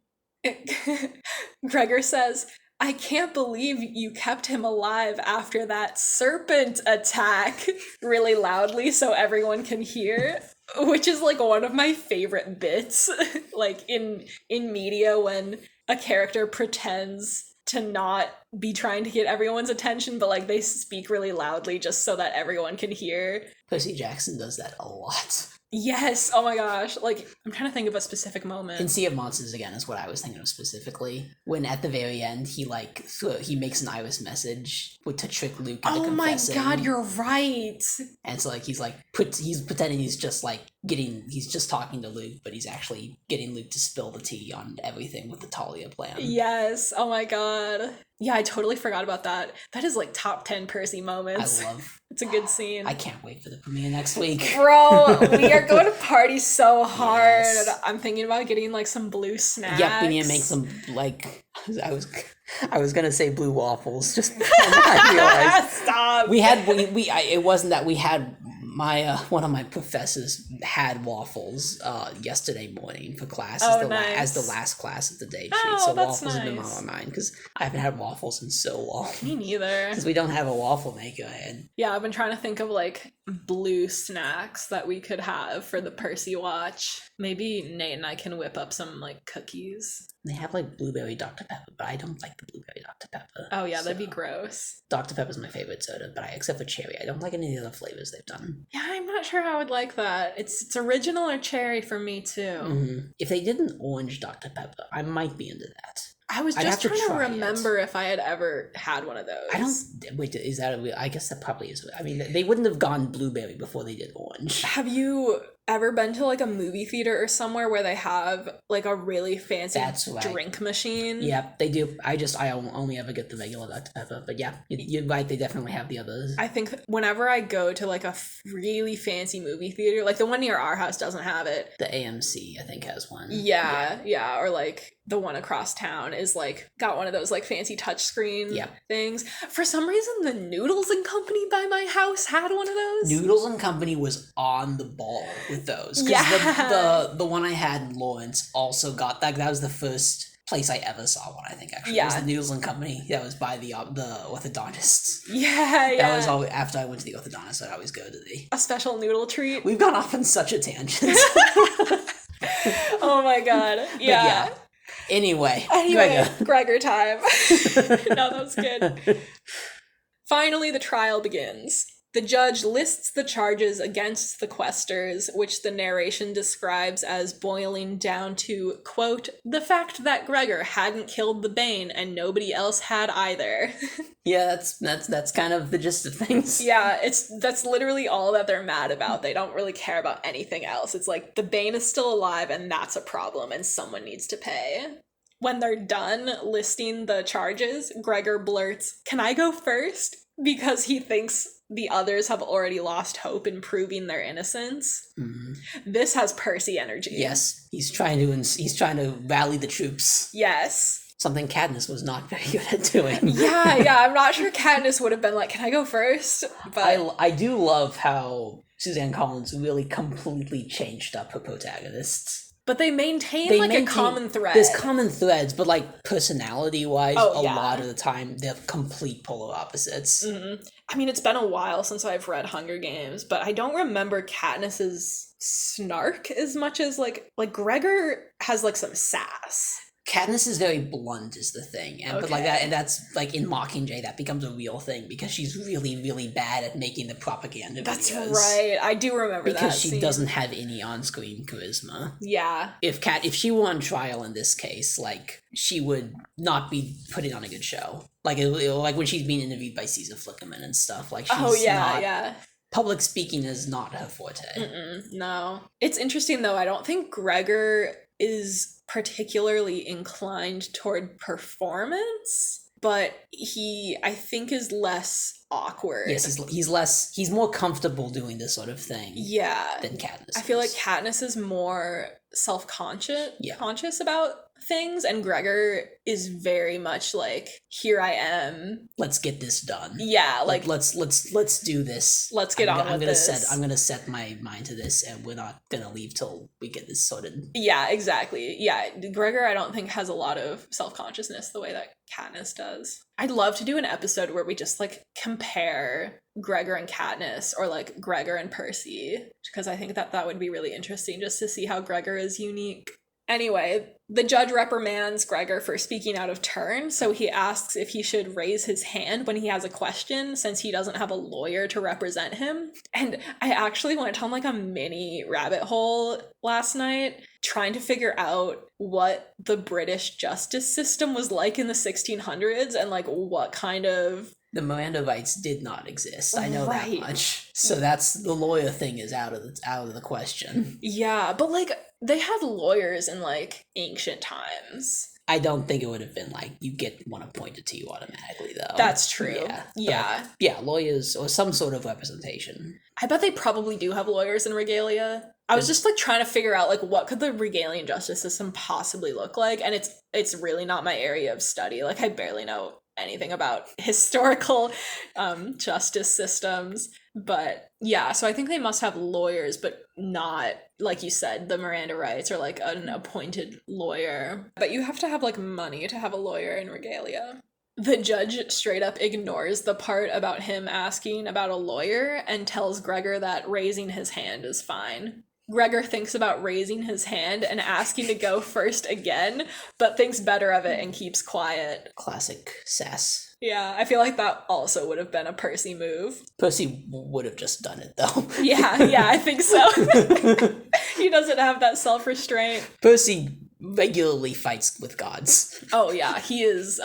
Gregor says, I can't believe you kept him alive after that serpent attack, really loudly so everyone can hear. Which is like one of my favorite bits, like in media, when a character pretends to not be trying to get everyone's attention, but like they speak really loudly just so that everyone can hear. Percy Jackson does that a lot. Yes, oh my gosh. Like, I'm trying to think of a specific moment. In Sea of Monsters again is what I was thinking of specifically. When at the very end he makes an iris message to trick Luke into confessing. Oh my god, you're right. And so like he's pretending he's just talking to Luke, but he's actually getting Luke to spill the tea on everything with the Talia plan. Yes, oh my god. Yeah, I totally forgot about that. That is like top 10 Percy moments. It's a good scene. I can't wait for the premiere next week. Bro, we are going to party so hard. Yes. I'm thinking about getting like some blue snacks. Yep, we need to make some like I was gonna say blue waffles. Just I realized. Stop. It wasn't that we had my one of my professors had waffles yesterday morning for class as the last class of the day. So waffles have been on my mind because I haven't had waffles in so long. Me neither. Because we don't have a waffle maker. Yeah, I've been trying to think of like blue snacks that we could have for the Percy watch. Maybe Nate and I can whip up some like cookies. They have like blueberry Dr. Pepper, but I don't like the blueberry Dr. Pepper. Oh yeah, that'd be gross. Dr. Pepper's my favorite soda, but except for cherry, I don't like any of the other flavors they've done. Yeah, I'm not sure how I would like that. It's original or cherry for me too. Mm-hmm. If they did an orange Dr. Pepper, I might be into that. I was just trying to remember if I had ever had one of those. Is that I guess that probably is. I mean, they wouldn't have gone blueberry before they did orange. Have you ever been to like a movie theater or somewhere where they have like a really fancy drink machine? Yep, they do. I only ever get the regular Dr. Pepper, but yeah, you're right, they definitely have the others. I think whenever I go to like a really fancy movie theater, like the one near our house doesn't have it. The AMC I think has one. Yeah, or like the one across town is like got one of those like fancy touchscreen things. For some reason, the Noodles and Company by my house had one of those. Noodles and Company was on the ball with those. Because the one I had in Lawrence also got that. That was the first place I ever saw one, I think, actually. Yeah. It was the Noodles and Company. That was by the orthodontist. Yeah. That was always, after I went to the orthodontist, I'd always go to a special noodle treat. We've gone off on such a tangent. Oh my god. Yeah. Anyway, Gregor time. No, that was good. Finally, the trial begins. The judge lists the charges against the questers, which the narration describes as boiling down to, quote, the fact that Gregor hadn't killed the Bane and nobody else had either. Yeah, that's kind of the gist of things. Yeah, that's literally all that they're mad about. They don't really care about anything else. It's like the Bane is still alive and that's a problem and someone needs to pay. When they're done listing the charges, Gregor blurts, "Can I go first?" Because he thinks the others have already lost hope in proving their innocence. Mm-hmm. This has Percy energy. Yes, he's trying to rally the troops. Yes. Something Katniss was not very good at doing. Yeah, I'm not sure Katniss would have been like, "Can I go first?" But I do love how Suzanne Collins really completely changed up her protagonists. But they maintain a common thread. There's common threads, but like personality-wise, a lot of the time they're complete polar opposites. Mm-hmm. I mean, it's been a while since I've read Hunger Games, but I don't remember Katniss's snark as much as like Gregor has like some sass. Katniss is very blunt, is the thing, and Okay. but like that, and that's like in Mockingjay that becomes a real thing because she's really, really bad at making the propaganda That's videos. right. I do remember that because she scene. doesn't have any on-screen charisma. Yeah. If she were on trial in this case, like she would not be putting on a good show. Like like when she's being interviewed by Caesar Flickerman and stuff. Like she's yeah. Public speaking is not her forte. No. It's interesting though. I don't think Gregor is particularly inclined toward performance, but I think is less awkward. Yes, he's more comfortable doing this sort of thing. Yeah. Than Katniss. I feel like Katniss is more conscious about things, and Gregor is very much like, here I am. Let's get this done. Yeah, like let's do this. Let's get on with this. I'm gonna set my mind to this, and we're not gonna leave till we get this sorted. Yeah, exactly. Yeah, Gregor I don't think has a lot of self-consciousness the way that Katniss does. I'd love to do an episode where we just like compare Gregor and Katniss, or like Gregor and Percy, because I think that would be really interesting just to see how Gregor is unique. Anyway, the judge reprimands Gregor for speaking out of turn, so he asks if he should raise his hand when he has a question, since he doesn't have a lawyer to represent him. And I actually went on like a mini rabbit hole last night trying to figure out what the British justice system was like in the 1600s and like what kind of... The Miranda rights did not exist. I know Right. that much. So that's the lawyer thing is out of the question. Yeah, but like they had lawyers in like ancient times. I don't think it would have been like you get one appointed to you automatically though. That's true. Yeah. Yeah, lawyers or some sort of representation. I bet they probably do have lawyers in Regalia. I was just like trying to figure out like what could the Regalian justice system possibly look like, and it's really not my area of study. Like I barely know anything about historical justice systems, but yeah, so I think they must have lawyers, but not, like you said, the Miranda rights or like an appointed lawyer. But you have to have like money to have a lawyer in Regalia. The judge straight up ignores the part about him asking about a lawyer and tells Gregor that raising his hand is fine. Gregor thinks about raising his hand and asking to go first again, but thinks better of it and keeps quiet. Classic sass. Yeah, I feel like that also would have been a Percy move. Percy would have just done it though. Yeah, I think so. He doesn't have that self-restraint. Percy regularly fights with gods. Oh yeah, he is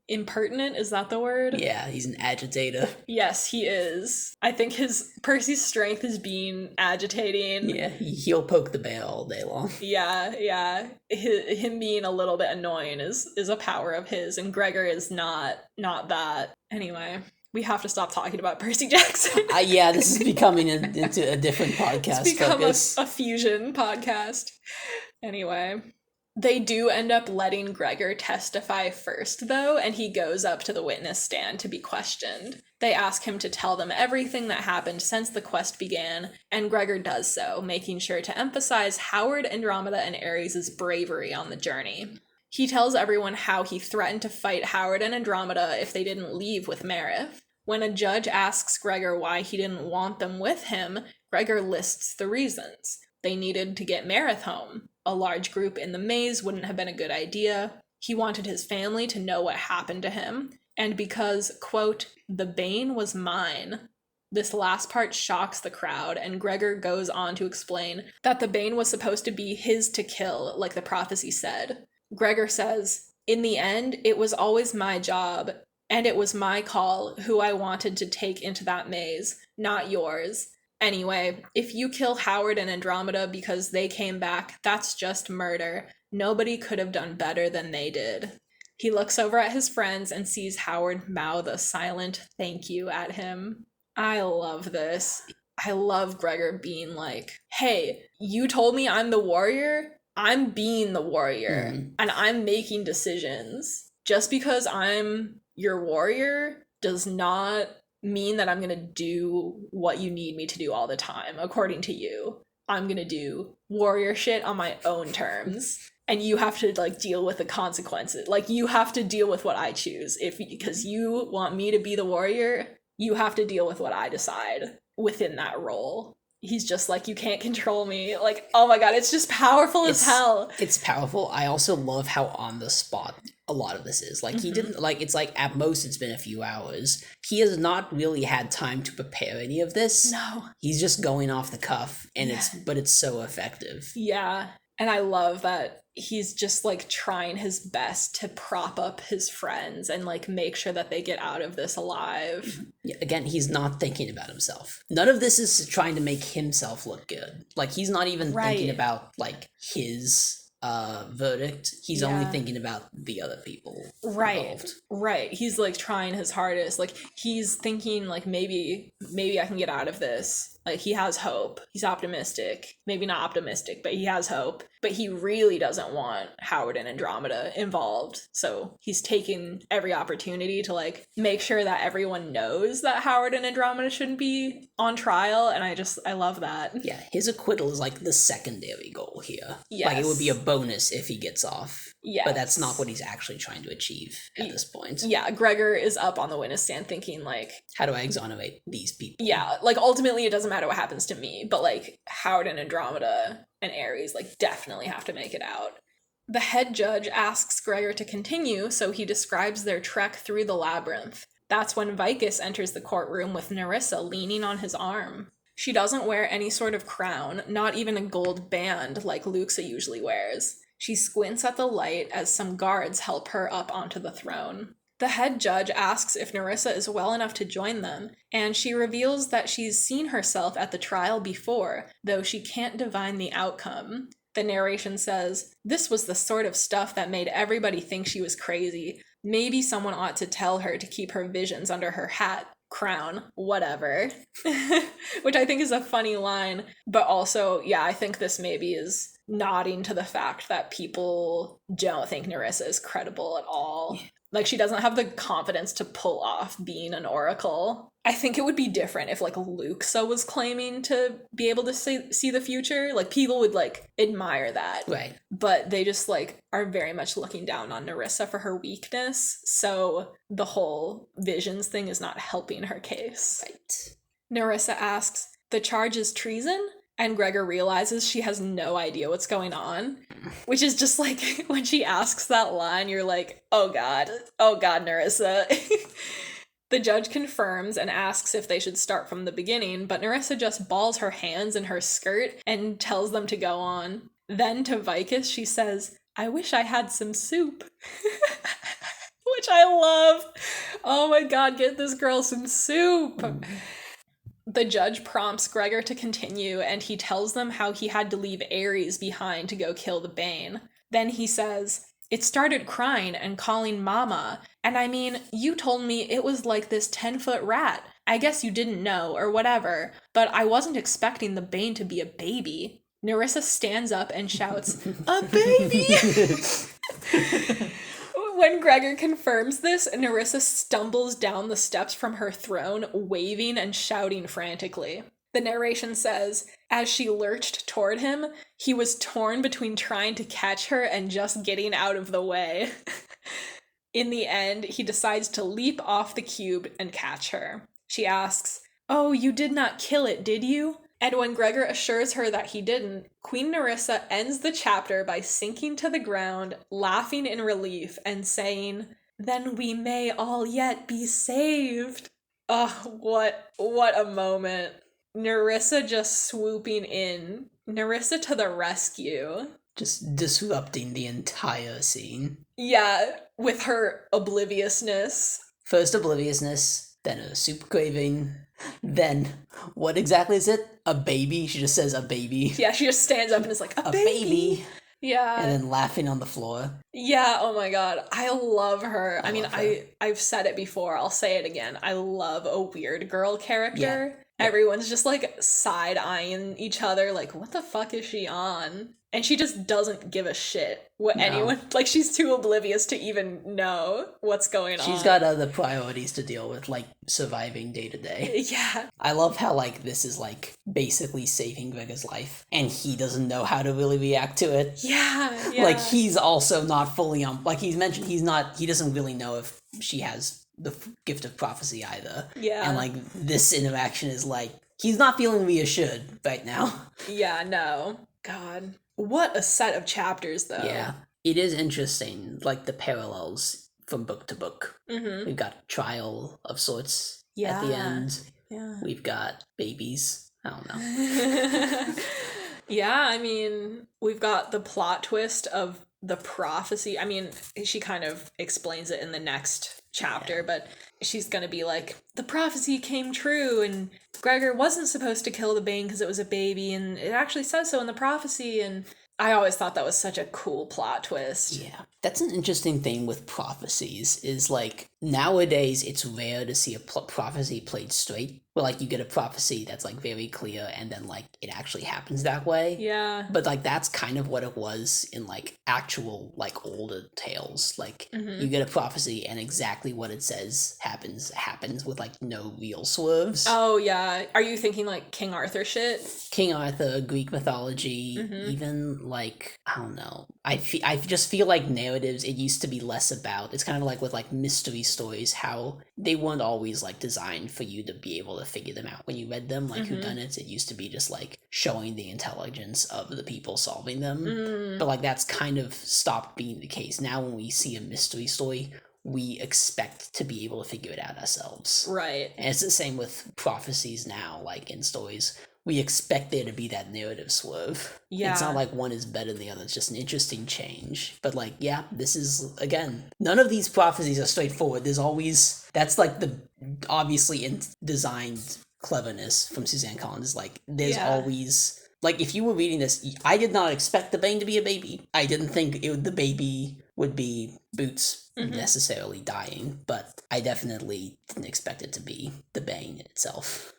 impertinent, is that the word? Yeah, he's an agitator. Yes, he is. I think Percy's strength is being agitating. Yeah, he'll poke the bear all day long. Yeah. Him being a little bit annoying is a power of his, and Gregor is not that. Anyway, we have to stop talking about Percy Jackson. Yeah, this is becoming into a different podcast. It's become focus. a fusion podcast. Anyway, they do end up letting Gregor testify first, though, and he goes up to the witness stand to be questioned. They ask him to tell them everything that happened since the quest began, and Gregor does so, making sure to emphasize Howard, Andromeda, and Ares' bravery on the journey. He tells everyone how he threatened to fight Howard and Andromeda if they didn't leave with Marith. When a judge asks Gregor why he didn't want them with him, Gregor lists the reasons. They needed to get Marith home. A large group in the maze wouldn't have been a good idea. He wanted his family to know what happened to him. And because, quote, the Bane was mine. This last part shocks the crowd, and Gregor goes on to explain that the Bane was supposed to be his to kill, like the prophecy said. Gregor says, "In the end, it was always my job, and it was my call who I wanted to take into that maze, not yours. Anyway, if you kill Howard and Andromeda because they came back, that's just murder. Nobody could have done better than they did." He looks over at his friends and sees Howard mouth a silent thank you at him. I love this. I love Gregor being like, hey, you told me I'm the warrior. I'm being the warrior, and I'm making decisions. Just because I'm your warrior does not mean that I'm going to do what you need me to do all the time, according to you. I'm going to do warrior shit on my own terms. And you have to, like, deal with the consequences. Like, you have to deal with what I choose. Because you want me to be the warrior, you have to deal with what I decide within that role. He's just like, you can't control me. Like, oh my god, it's just powerful as hell. It's powerful. I also love how on the spot a lot of this is. Like, he didn't, like, it's like, at most it's been a few hours. He has not really had time to prepare any of this. No. He's just going off the cuff, and it's so effective. Yeah. And I love that he's just, like, trying his best to prop up his friends and, like, make sure that they get out of this alive. Yeah, again, he's not thinking about himself. None of this is trying to make himself look good. Like, he's not even thinking about, like, his verdict. He's only thinking about the other people involved. Right. He's, like, trying his hardest. Like, he's thinking, like, maybe I can get out of this. Like, he has hope. He's optimistic. Maybe not optimistic, but he has hope. But he really doesn't want Howard and Andromeda involved. So he's taking every opportunity to, like, make sure that everyone knows that Howard and Andromeda shouldn't be on trial. And I love that. Yeah, his acquittal is, like, the secondary goal here. Yes. Like, it would be a bonus if he gets off. Yes. But that's not what he's actually trying to achieve at this point. Yeah, Gregor is up on the witness stand thinking, like, how do I exonerate these people? Yeah, like, ultimately it doesn't matter what happens to me, but, like, Howard and Andromeda and Ares, like, definitely have to make it out. The head judge asks Gregor to continue, so he describes their trek through the labyrinth. That's when Vicus enters the courtroom with Nerissa leaning on his arm. She doesn't wear any sort of crown, not even a gold band like Luxa usually wears. She squints at the light as some guards help her up onto the throne. The head judge asks if Nerissa is well enough to join them, and she reveals that she's seen herself at the trial before, though she can't divine the outcome. The narration says, "This was the sort of stuff that made everybody think she was crazy. Maybe someone ought to tell her to keep her visions under her hat, crown, whatever." Which I think is a funny line, but also, yeah, I think this maybe is nodding to the fact that people don't think Nerissa is credible at all. Like, she doesn't have the confidence to pull off being an oracle. I think it would be different if, like, Luxa was claiming to be able to see the future. Like, people would, like, admire that. Right. But they just, like, are very much looking down on Nerissa for her weakness. So the whole visions thing is not helping her case. Right. Nerissa asks, "The charge is treason?" And Gregor realizes she has no idea what's going on, which is just like, when she asks that line, you're like, oh god, Nerissa. The judge confirms and asks if they should start from the beginning, but Nerissa just balls her hands in her skirt and tells them to go on. Then to Vicus, she says, "I wish I had some soup." Which I love. Oh my god, get this girl some soup. The judge prompts Gregor to continue, and he tells them how he had to leave Ares behind to go kill the Bane. Then he says, "It started crying and calling mama, and I mean, you told me it was like this 10-foot rat. I guess you didn't know, or whatever, but I wasn't expecting the Bane to be a baby." Nerissa stands up and shouts, "A baby!" When Gregor confirms this, Nerissa stumbles down the steps from her throne, waving and shouting frantically. The narration says, as she lurched toward him, he was torn between trying to catch her and just getting out of the way. In the end, he decides to leap off the cube and catch her. She asks, "Oh, you did not kill it, did you?" And when Gregor assures her that he didn't, Queen Nerissa ends the chapter by sinking to the ground, laughing in relief, and saying, "Then we may all yet be saved." Oh, what a moment. Nerissa just swooping in. Nerissa to the rescue. Just disrupting the entire scene. Yeah, with her obliviousness. First obliviousness, then a soup craving, then what exactly is it? A baby? She just says a baby. Yeah, she just stands up and is like, a baby. Yeah. And then laughing on the floor. Yeah, oh my god. I love her. I love her. I've said it before, I'll say it again. I love a weird girl character. Yeah. Everyone's just like side-eyeing each other, like, what the fuck is she on? And she just doesn't give a shit what anyone, like, she's too oblivious to even know what's going on. She's got other priorities to deal with, like surviving day to day. Yeah. I love how, like, this is, like, basically saving Gregor's life, and he doesn't know how to really react to it. Yeah. Like, he's also not fully on, like, he's mentioned, he doesn't really know if she has the gift of prophecy either. Yeah. And, like, this interaction is, like, he's not feeling reassured right now. Yeah, no. God. What a set of chapters, though. Yeah. It is interesting, like, the parallels from book to book. Mm-hmm. We've got trial of sorts Yeah. at the end. Yeah. We've got babies. I don't know. Yeah, I mean, we've got the plot twist of the prophecy. I mean, she kind of explains it in the next chapter, but she's gonna be like, the prophecy came true, and Gregor wasn't supposed to kill the Bane because it was a baby, and it actually says so in the prophecy, and I always thought that was such a cool plot twist. Yeah. That's an interesting thing with prophecies, is, like, nowadays it's rare to see a prophecy played straight, where, like, you get a prophecy that's, like, very clear, and then, like, it actually happens that way. Yeah. But, like, that's kind of what it was in, like, actual, like, older tales. Like, you get a prophecy, and exactly what it says happens with, like, no real swerves. Oh, yeah. Are you thinking, like, King Arthur shit? King Arthur, Greek mythology, even, like, I don't know. I just feel like narratives, it used to be less about, it's kind of like with, like, mystery stories, how they weren't always, like, designed for you to be able to figure them out when you read them, like whodunits. It used to be just, like, showing the intelligence of the people solving them. But, like, that's kind of stopped being the case. Now when we see a mystery story, we expect to be able to figure it out ourselves. Right. And it's the same with prophecies now, like, in stories. We expect there to be that narrative swerve. Yeah. It's not like one is better than the other. It's just an interesting change. But, like, yeah, this is, again, none of these prophecies are straightforward. There's always, that's, like, the obviously designed cleverness from Suzanne Collins. Like, there's always, like, if you were reading this, I did not expect the Bane to be a baby. I didn't think the baby would be Boots necessarily dying, but I definitely didn't expect it to be the Bane itself.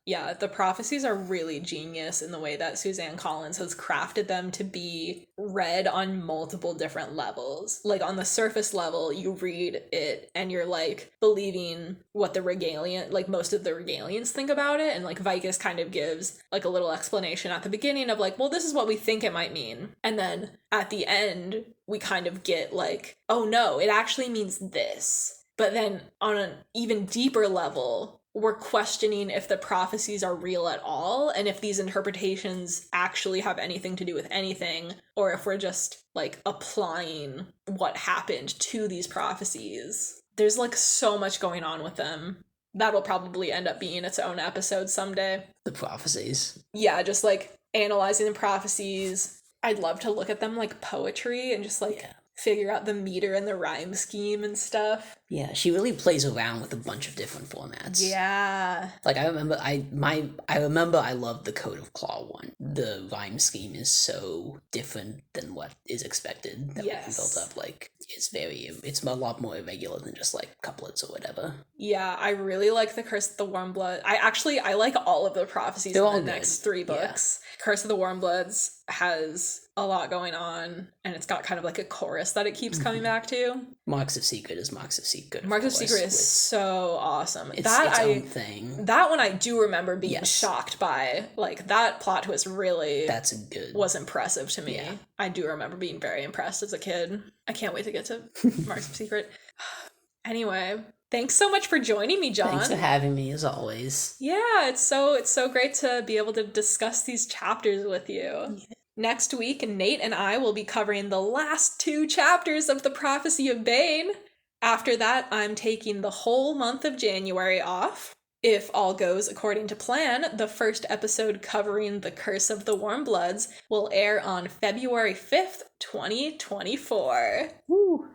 Yeah, the prophecies are really genius in the way that Suzanne Collins has crafted them to be read on multiple different levels. Like, on the surface level, you read it and you're, like, believing what the Regalian, like, most of the Regalians think about it, and, like, Vicus kind of gives, like, a little explanation at the beginning of, like, well, this is what we think it might mean. And then at the end, we kind of get, like, oh no, it actually means this. But then on an even deeper level, we're questioning if the prophecies are real at all, and if these interpretations actually have anything to do with anything, or if we're just, like, applying what happened to these prophecies. There's, like, so much going on with them. That'll probably end up being its own episode someday. The prophecies. Yeah, just, like, analyzing the prophecies. I'd love to look at them like poetry and just, like, figure out the meter and the rhyme scheme and stuff. Yeah, she really plays around with a bunch of different formats. Yeah. Like, I remember I loved the Code of Claw one. The rhyme scheme is so different than what is expected that we can build up. Like, it's a lot more irregular than just, like, couplets or whatever. Yeah, I really like the Curse of the Warmbloods. I like all of the prophecies in the next 3 books. Yeah. Curse of the Warmbloods has a lot going on, and it's got kind of like a chorus that it keeps coming back to. Marks of Secret is Marks of Secret. Marks of Secret is so awesome. It's its own thing. That one I do remember being shocked by. Like, that plot twist really was impressive to me. Yeah. I do remember being very impressed as a kid. I can't wait to get to Marks of Secret. Anyway, thanks so much for joining me, John. Thanks for having me, as always. Yeah, it's so great to be able to discuss these chapters with you. Yeah. Next week, Nate and I will be covering the last 2 chapters of the Prophecy of Bane. After that, I'm taking the whole month of January off. If all goes according to plan, the first episode covering The Curse of the Warm Bloods will air on February 5th, 2024. Woo.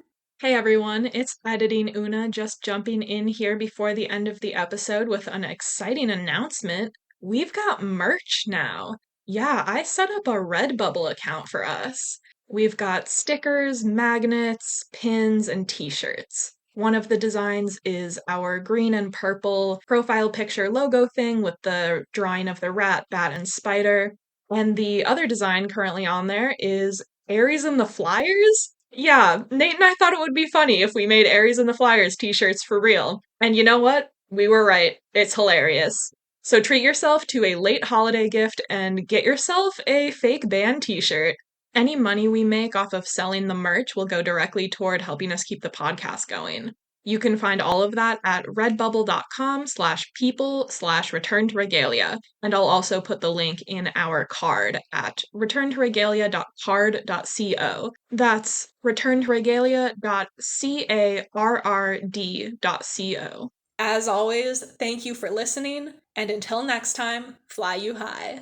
Hey everyone, it's Editing Oona just jumping in here before the end of the episode with an exciting announcement. We've got merch now. Yeah, I set up a Redbubble account for us. We've got stickers, magnets, pins, and t-shirts. One of the designs is our green and purple profile picture logo thing with the drawing of the rat, bat, and spider. And the other design currently on there is Ares and the Flyers? Yeah, Nate and I thought it would be funny if we made Aries and the Flyers t-shirts for real. And you know what? We were right. It's hilarious. So treat yourself to a late holiday gift and get yourself a fake band t-shirt. Any money we make off of selling the merch will go directly toward helping us keep the podcast going. You can find all of that at redbubble.com/people/return to regalia. And I'll also put the link in our card at returntoregalia.card.co. That's returntoregalia.carrd.co. As always, thank you for listening, and until next time, fly you high.